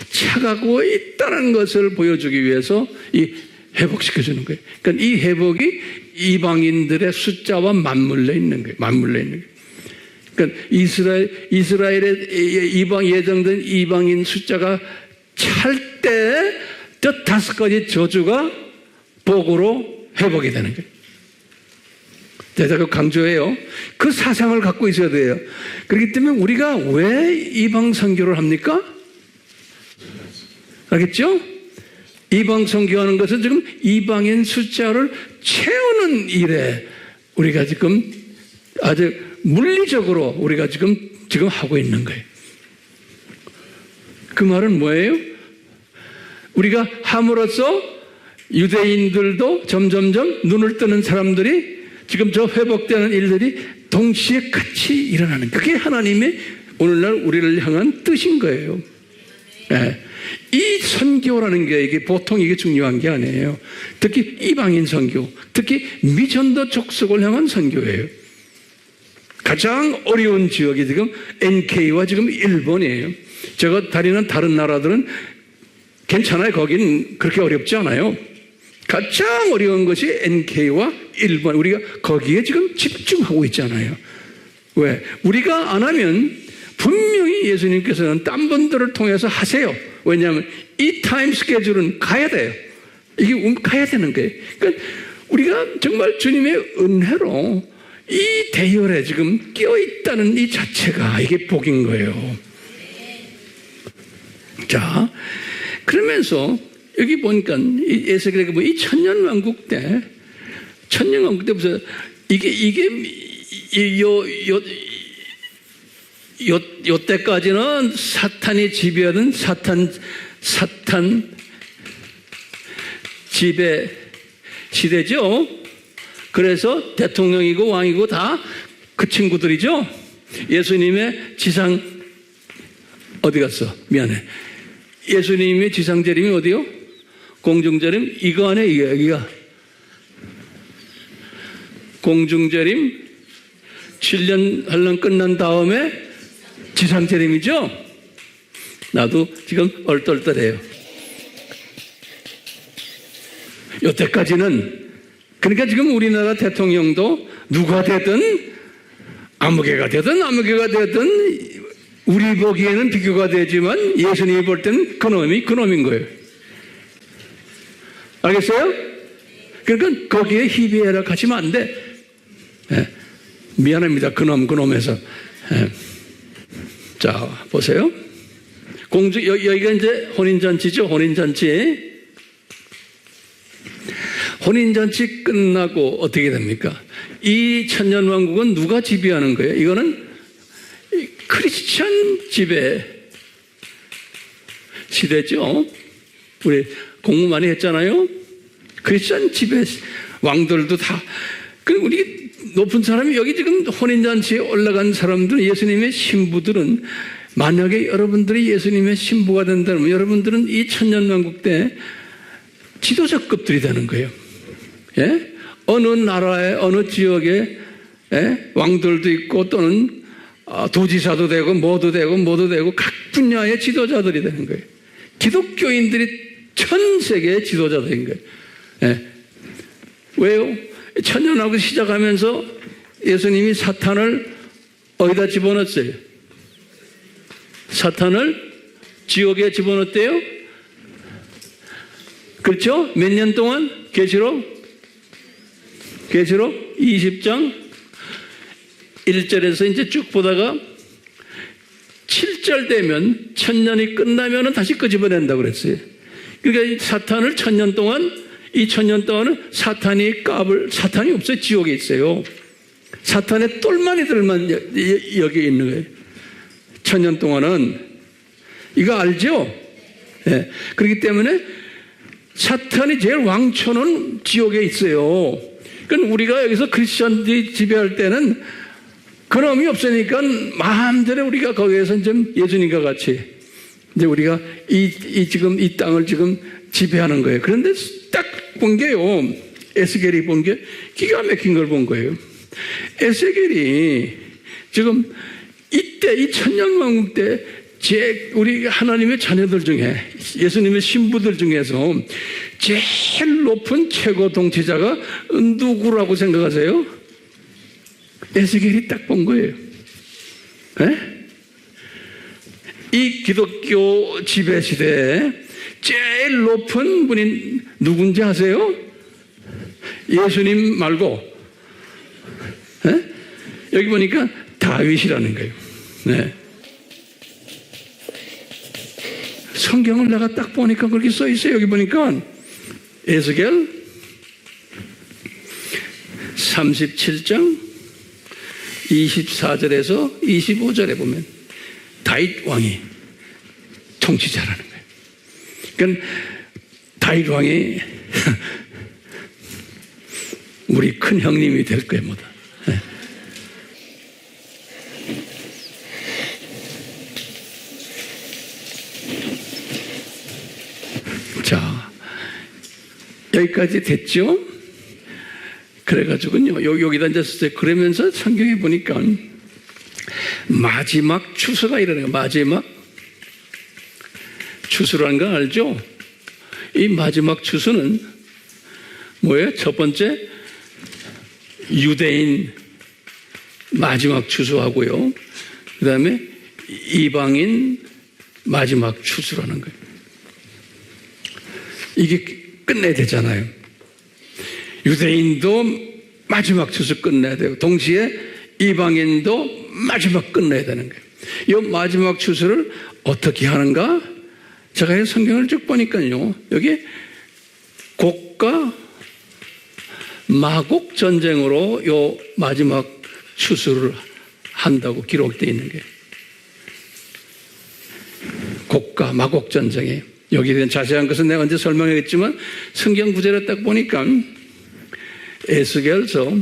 차가고 있다는 것을 보여주기 위해서 이 회복시켜주는 거예요. 그러니까 이 회복이 이방인들의 숫자와 맞물려 있는 거예요. 그러니까 이스라엘의 예정된 이방인 숫자가 찰 때 저 5가지 저주가 복으로 회복이 되는 거예요. 제가 강조해요. 그 사상을 갖고 있어야 돼요. 그렇기 때문에 우리가 왜 이방 선교를 합니까? 알겠죠? 이방 선교하는 것은 지금 이방인 숫자를 채우는 일에 우리가 지금 아주 물리적으로 우리가 지금 하고 있는 거예요. 그 말은 뭐예요? 우리가 함으로써 유대인들도 점점점 눈을 뜨는 사람들이 지금 저 회복되는 일들이 동시에 같이 일어나는, 그게 하나님의 오늘날 우리를 향한 뜻인 거예요. 네. 이 선교라는 게 이게 보통 이게 중요한 게 아니에요. 특히 이방인 선교, 특히 미전도 족속을 향한 선교예요. 가장 어려운 지역이 지금 NK와 지금 일본이에요. 제가 다니는 다른 나라들은 괜찮아요. 거기는 그렇게 어렵지 않아요. 가장 어려운 것이 NK와 일본. 우리가 거기에 지금 집중하고 있잖아요. 왜? 우리가 안 하면 분명히 예수님께서는 딴 분들을 통해서 하세요. 왜냐하면 이 타임 스케줄은 가야 돼요. 이게 가야 되는 거예요. 그러니까 우리가 정말 주님의 은혜로 이 대열에 지금 끼어있다는 이 자체가 이게 복인 거예요. 자, 그러면서 여기 보니까 이 에스겔에게 보면 이 천년왕국 때 무슨 요 때까지는 사탄이 지배하던 사탄 지배 시대죠. 그래서 대통령이고 왕이고 다 그 친구들이죠. 예수님의 지상 어디 갔어? 미안해. 예수님의 지상재림이 어디요? 공중재림 이거 안에 여기가 공중재림 7년 환란 끝난 다음에 지상재림이죠. 나도 지금 얼떨떨해요. 여태까지는 그러니까 지금 우리나라 대통령도 누가 되든 아무개가 되든 우리 보기에는 비교가 되지만 예수님이 볼 때는 그놈인 거예요. 알겠어요? 그러니까 거기에 희비애락 하시면 안 돼. 네. 미안합니다. 그놈에서. 네. 자, 보세요. 여기가 이제 혼인잔치죠. 혼인잔치 끝나고 어떻게 됩니까? 이 천년왕국은 누가 지배하는 거예요? 이거는 크리스천 지배 시대죠. 우리 공부 많이 했잖아요. 크리스천 지배 왕들도 다. 그리고 우리 높은 사람이 여기 지금 혼인잔치에 올라간 사람들은 예수님의 신부들은 만약에 여러분들이 예수님의 신부가 된다면 여러분들은 이 천년왕국 때 지도자급들이 되는 거예요. 예? 어느 나라의 어느 지역에 왕들도 있고 또는 도지사도 되고 뭐도 되고 각 분야의 지도자들이 되는 거예요. 기독교인들이 전 세계의 지도자들인 거예요. 예. 왜요? 천년왕국 시작하면서 예수님이 사탄을 어디다 집어넣었어요? 사탄을 지옥에 집어넣었대요? 그렇죠? 몇 년 동안? 계시록 20장 1절에서 이제 쭉 보다가 7절 되면 천년이 끝나면 다시 끄집어낸다고 그랬어요. 그러니까 사탄을 이 천년 동안은 사탄이 없어요. 지옥에 있어요. 사탄의 똘마니들만 여기 있는 거예요. 천년 동안은. 이거 알죠? 네. 그렇기 때문에 사탄이 제일 왕초는 지옥에 있어요. 그러니까 우리가 여기서 크리스천들이 지배할 때는 그놈이 없으니까 마음대로 우리가 거기에서 좀 예수님과 같이 이제 우리가 지금 이 땅을 지금 지배하는 거예요. 그런데 딱 본 게요. 에스겔이 본 게 기가 막힌 걸 본 거예요. 에스겔이 지금 이때 이 천년왕국 때 우리 하나님의 자녀들 중에 예수님의 신부들 중에서 제일 높은 최고 통치자가 누구라고 생각하세요? 에스겔이 딱 본 거예요. 네? 이 기독교 지배 시대에 제일 높은 분이 누군지 아세요? 예수님 말고 네? 여기 보니까 다윗이라는 거예요. 네. 성경을 내가 딱 보니까 그렇게 써 있어요. 여기 보니까 에스겔 37장 24절에서 25절에 보면 다윗 왕이 통치자라는 거예요. 그러니까 다윗 왕이 우리 큰 형님이 될 거예요. 뭐다. 자, 여기까지 됐죠? 그래가지고요, 여기다 앉았을 때, 그러면서 성경에 보니까, 마지막 추수가 일어나요. 마지막 추수라는 거 알죠? 이 마지막 추수는 뭐예요? 첫 번째, 유대인 마지막 추수하고요. 그 다음에 이방인 마지막 추수라는 거예요. 이게 끝내야 되잖아요. 유대인도 마지막 추수 끝내야 되고 동시에 이방인도 마지막 끝내야 되는 거예요. 이 마지막 추수를 어떻게 하는가? 제가 이 성경을 쭉 보니까요, 여기 곡과 마곡 전쟁으로 이 마지막 추수를 한다고 기록되어 있는 거예요. 곡과 마곡 전쟁에 여기에 대한 자세한 것은 내가 언제 설명하겠지만 성경 구절을 딱 보니까 에스겔서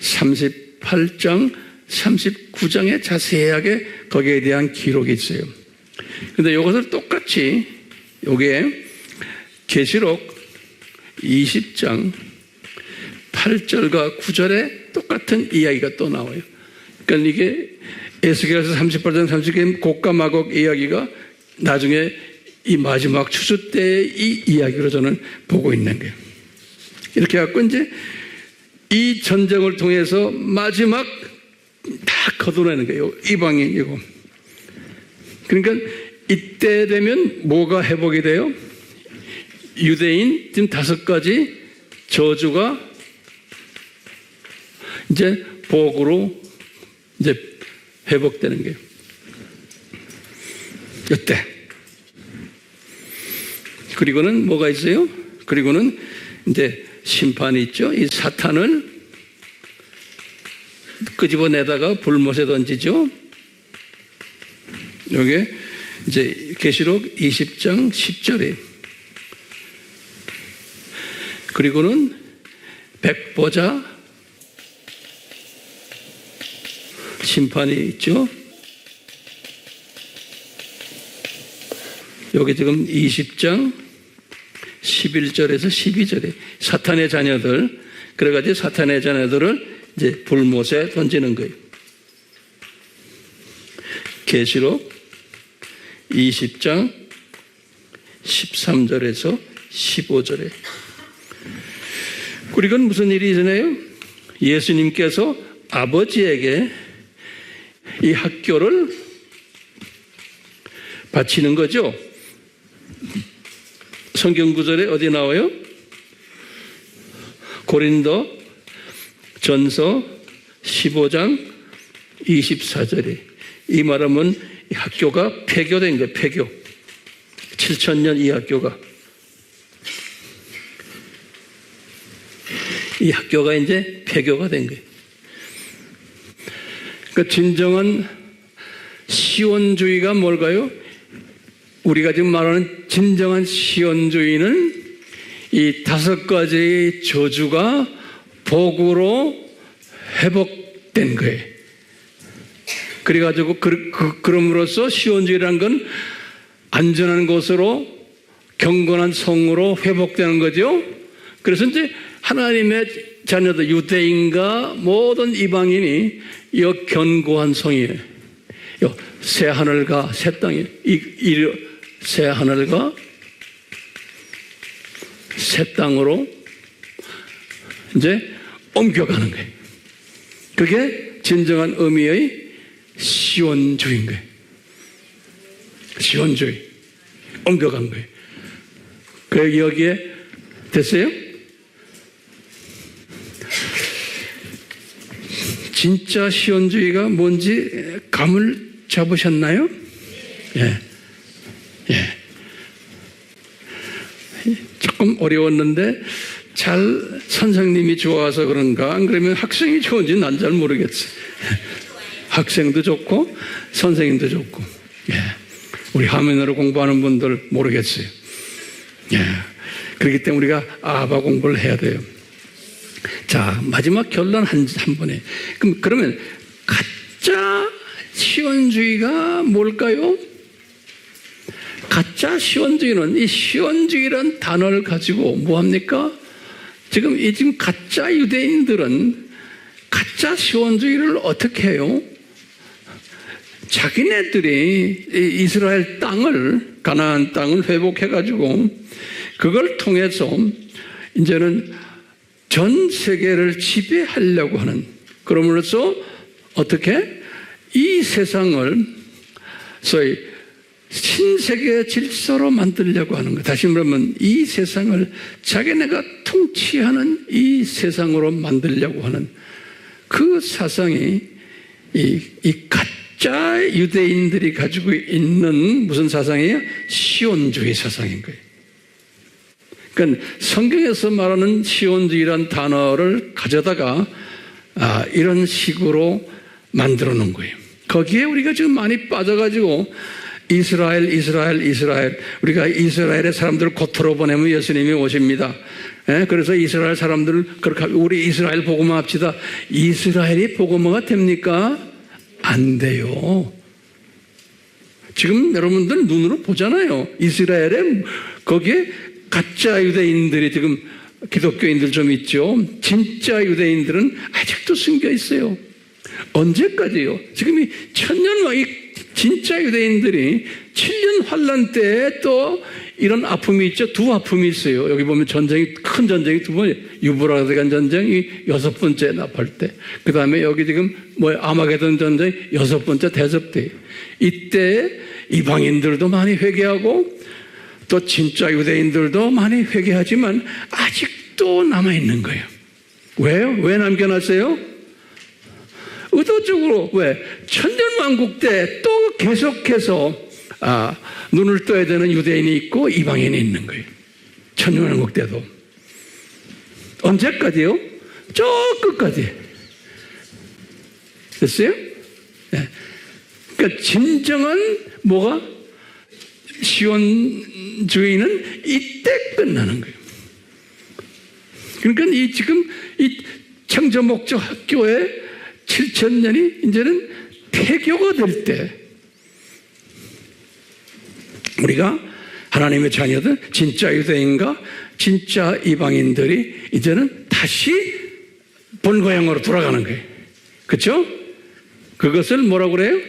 38장 39장에 자세하게 거기에 대한 기록이 있어요. 그런데 이것을 똑같이 여기에 계시록 20장 8절과 9절에 똑같은 이야기가 또 나와요. 그러니까 이게 에스겔서 38장 39장 곡과 마곡 이야기가 나중에 이 마지막 추수 때의 이 이야기로 저는 보고 있는 거예요. 이렇게 해갖고 이제 이 전쟁을 통해서 마지막 다 거둬내는 거예요. 이방인이고. 그러니까 이때 되면 뭐가 회복이 돼요? 유대인 지금 5가지 저주가 이제 복으로 이제 회복되는 거예요. 이때. 그리고는 뭐가 있어요? 그리고는 이제 심판이 있죠. 이 사탄을 끄집어내다가 불못에 던지죠. 여기 이제 계시록 20장 10절에 그리고는 백보자 심판이 있죠. 여기 지금 20장 11절에서 12절에 사탄의 자녀들, 그래가지고 사탄의 자녀들을 이제 불못에 던지는 거예요. 계시록 20장 13절에서 15절에. 그리고 무슨 일이 있나요? 예수님께서 아버지에게 이 학교를 바치는 거죠. 성경 구절에 어디 나와요? 고린도 전서 15장 24절에 이 말하면 이 학교가 폐교된 거예요. 폐교. 7,000년 이 학교가. 이 학교가 이제 폐교가 된 거예요. 그러니까 진정한 시온주의가 뭘까요? 우리가 지금 말하는 진정한 시온주의는 이 5가지의 저주가 복으로 회복된 거예요. 그래가지고 그럼으로써 시온주의라는 건 안전한 곳으로 경건한 성으로 회복되는 거죠. 그래서 이제 하나님의 자녀들 유대인과 모든 이방인이 이 견고한 성이에요. 새 하늘과 새 땅이 새 하늘과 새 땅으로 이제 옮겨가는 거예요. 그게 진정한 의미의 시온주의인 거예요. 시온주의. 옮겨간 거예요. 그래 여기에 됐어요? 진짜 시온주의가 뭔지 감을 잡으셨나요? 예. 예. 조금 어려웠는데 잘 선생님이 좋아서 그런가 안 그러면 학생이 좋은지 난 잘 모르겠어요. 학생도 좋고 선생님도 좋고 예. 우리 화면으로 공부하는 분들 모르겠어요. 예. 그렇기 때문에 우리가 아바 공부를 해야 돼요. 자, 마지막 결론 한 번에. 그러면 가짜 시온주의가 뭘까요? 가짜 시온주의는 이 시온주의라는 단어를 가지고 뭐합니까? 지금 가짜 유대인들은 가짜 시온주의를 어떻게 해요? 자기네들이 이스라엘 땅을, 가나안 땅을 회복해가지고 그걸 통해서 이제는 전 세계를 지배하려고 하는, 그러므로써 어떻게 이 세상을 소위 신세계 질서로 만들려고 하는 것. 다시 말하면 이 세상을 자기네가 통치하는 이 세상으로 만들려고 하는 그 사상이 이 가짜 유대인들이 가지고 있는 무슨 사상이에요? 시온주의 사상인 거예요. 그러니까 성경에서 말하는 시온주의란 단어를 가져다가 이런 식으로 만들어 놓은 거예요. 거기에 우리가 지금 많이 빠져가지고 이스라엘 우리가 이스라엘의 사람들을 고토로 보내면 예수님이 오십니다. 그래서 이스라엘 사람들을 그렇게 우리 이스라엘 복음화 합시다. 이스라엘이 복음화가 됩니까? 안 돼요. 지금 여러분들 눈으로 보잖아요. 이스라엘에 거기에 가짜 유대인들이 지금 기독교인들 좀 있죠. 진짜 유대인들은 아직도 숨겨 있어요. 언제까지요? 지금 이 천년왕이 진짜 유대인들이 7년 환란 때에 또 이런 아픔이 있죠. 두 아픔이 있어요. 여기 보면 전쟁이, 큰 전쟁이 두 번, 유브라데간 전쟁이 6번째 나팔 때. 그 다음에 여기 지금 아마게돈 전쟁 6번째 대접 때. 이때 이방인들도 많이 회개하고 또 진짜 유대인들도 많이 회개하지만 아직도 남아있는 거예요. 왜요? 왜 남겨놨어요? 의도적으로. 왜? 천년왕국 때 또 계속해서 눈을 떠야 되는 유대인이 있고 이방인이 있는 거예요. 천년왕국 때도. 언제까지요? 저 끝까지. 됐어요? 네. 그러니까 진정한 뭐가? 시온주의는 이때 끝나는 거예요. 그러니까 지금 이 창조 목적 학교의 7,000년이 이제는 폐교가 될 때 우리가 하나님의 자녀들, 진짜 유대인과 진짜 이방인들이 이제는 다시 본고향으로 돌아가는 거예요. 그렇죠? 그것을 뭐라고 그래요?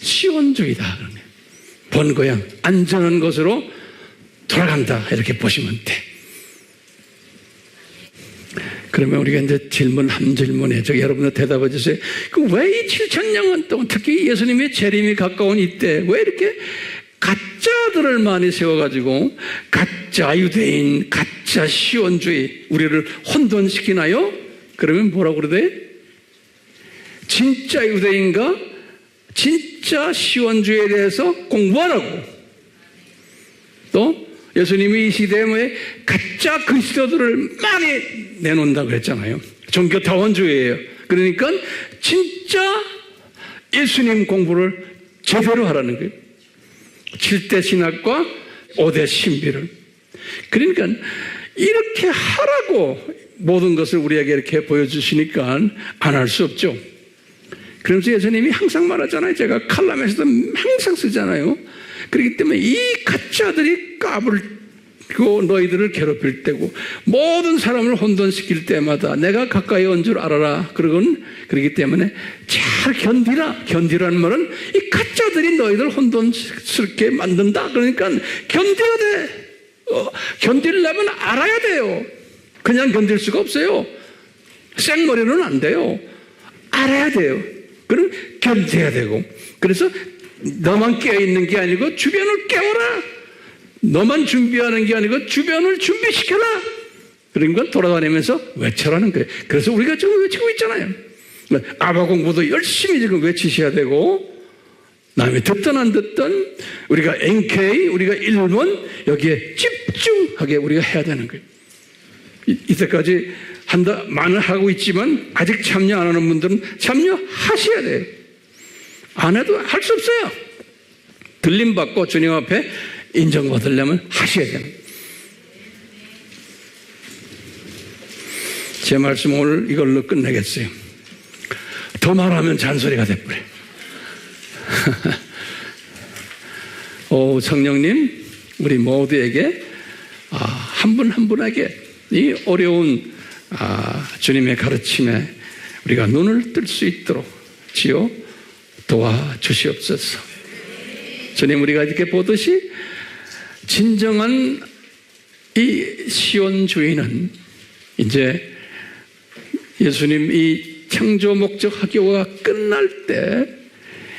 시온주의다. 본고향, 안전한 곳으로 돌아간다. 이렇게 보시면 돼. 그러면 우리가 이제 한 질문에 여러분들 대답해 주세요. 그럼 왜 이 7,000년 동안 특히 예수님의 재림이 가까운 이때 왜 이렇게 가짜들을 많이 세워가지고 가짜 유대인, 가짜 시온주의 우리를 혼돈시키나요? 그러면 뭐라고 그러대? 진짜 유대인과 진짜 시온주의에 대해서 공부하라고. 또 예수님이 이 시대에 가짜 그리스도들을 많이 내놓는다고 했잖아요. 종교타원주의예요. 그러니까 진짜 예수님 공부를 제대로 하라는 거예요. 7대 신학과 5대 신비를. 그러니까 이렇게 하라고 모든 것을 우리에게 이렇게 보여주시니까 안 할 수 없죠. 그러면서 예수님이 항상 말하잖아요. 제가 칼럼에서도 항상 쓰잖아요. 그렇기 때문에 이 가짜들이 까불고 너희들을 괴롭힐 때고 모든 사람을 혼돈시킬 때마다 내가 가까이 온 줄 알아라. 그러기 때문에 잘 견디라. 견디라는 말은 이 가짜들이 너희들 혼돈스럽게 만든다. 그러니까 견뎌야 돼. 견디려면 알아야 돼요. 그냥 견딜 수가 없어요. 생머리는 안 돼요. 알아야 돼요. 그럼 견뎌야 되고. 그래서 너만 깨어있는 게 아니고 주변을 깨워라. 너만 준비하는 게 아니고 주변을 준비시켜라. 그러니까 돌아다니면서 외쳐라는 거예요. 그래서 우리가 지금 외치고 있잖아요. 아바 공부도 열심히 지금 외치셔야 되고 남이 듣든 안 듣든 우리가 NK, 우리가 1번 여기에 집중하게 우리가 해야 되는 거예요. 이때까지 많이 하고 있지만 아직 참여 안 하는 분들은 참여하셔야 돼요. 안 해도 할 수 없어요. 들림받고 주님 앞에 인정받으려면 하셔야 됩니다. 제 말씀 오늘 이걸로 끝내겠어요. 더 말하면 잔소리가 돼버려요. 성령님, 우리 모두에게 한 분 한 분에게 이 어려운 주님의 가르침에 우리가 눈을 뜰 수 있도록 지요 도와주시옵소서. 주님, 우리가 이렇게 보듯이 진정한 이 시온주의는 이제 예수님 이 창조 목적 학교가 끝날 때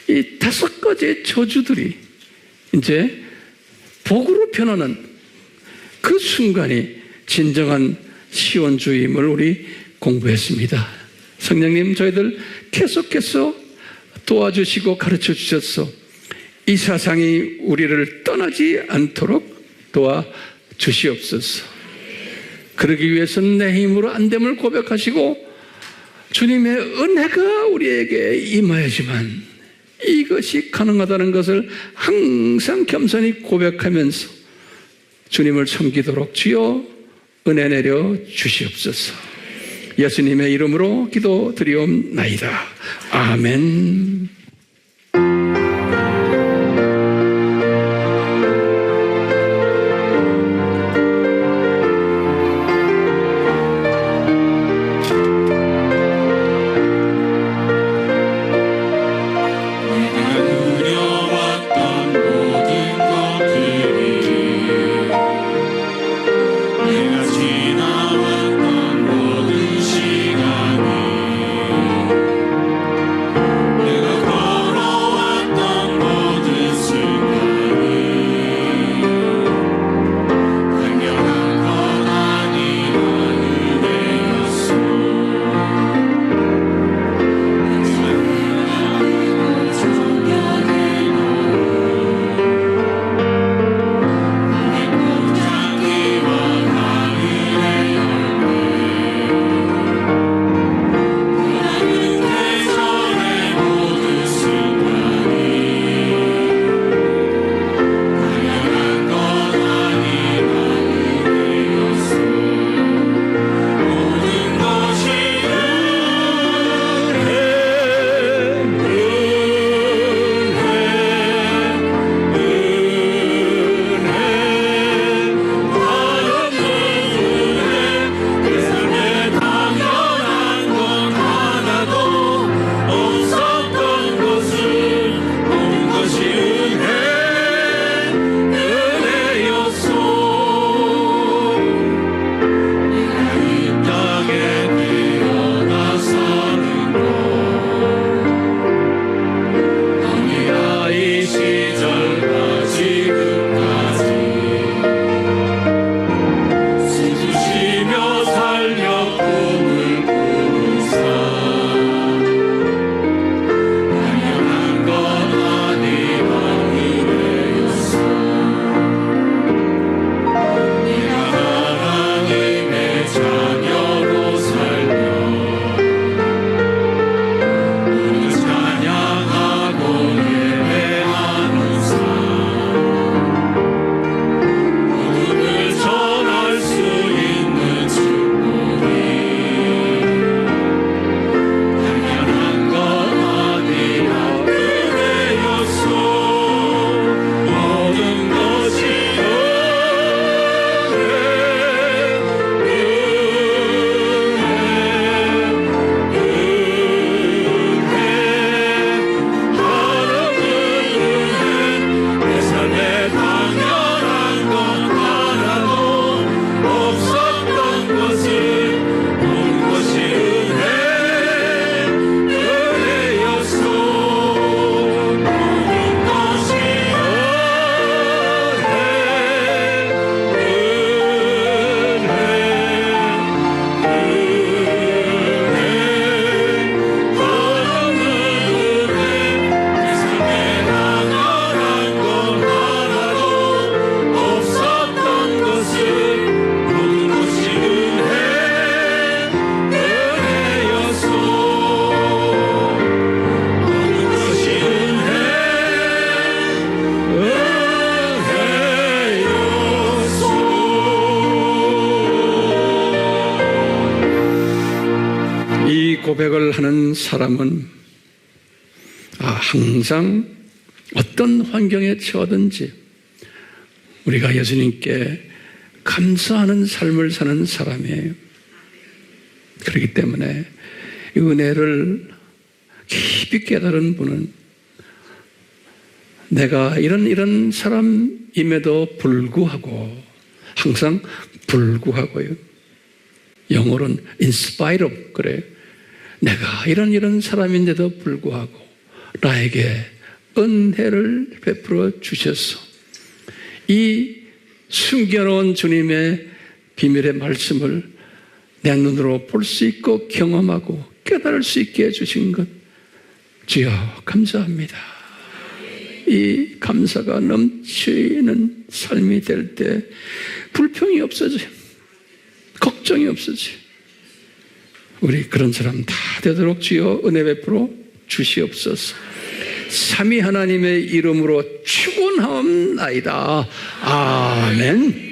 이 5가지의 저주들이 이제 복으로 변하는 그 순간이 진정한 시온주의임을 우리 공부했습니다. 성령님 저희들 계속해서 도와주시고 가르쳐 주셔서 이 사상이 우리를 떠나지 않도록 도와주시옵소서. 그러기 위해서는 내 힘으로 안 됨을 고백하시고 주님의 은혜가 우리에게 임하여지만 이것이 가능하다는 것을 항상 겸손히 고백하면서 주님을 섬기도록 주여 은혜 내려 주시옵소서. 예수님의 이름으로 기도드리옵나이다. 아멘. 고백을 하는 사람은 항상 어떤 환경에 처하든지 우리가 예수님께 감사하는 삶을 사는 사람이에요. 그렇기 때문에 이 은혜를 깊이 깨달은 분은 내가 이런 사람임에도 불구하고 항상 불구하고요. 영어로는 in spite of 그래요. 내가 이런 사람인데도 불구하고 나에게 은혜를 베풀어 주셔서 이 숨겨놓은 주님의 비밀의 말씀을 내 눈으로 볼 수 있고 경험하고 깨달을 수 있게 해주신 것 주여 감사합니다. 이 감사가 넘치는 삶이 될 때 불평이 없어져요. 걱정이 없어져요. 우리 그런 사람 다 되도록 주여 은혜 베풀어 주시옵소서. 삼위 하나님의 이름으로 축원하옵나이다. 아멘.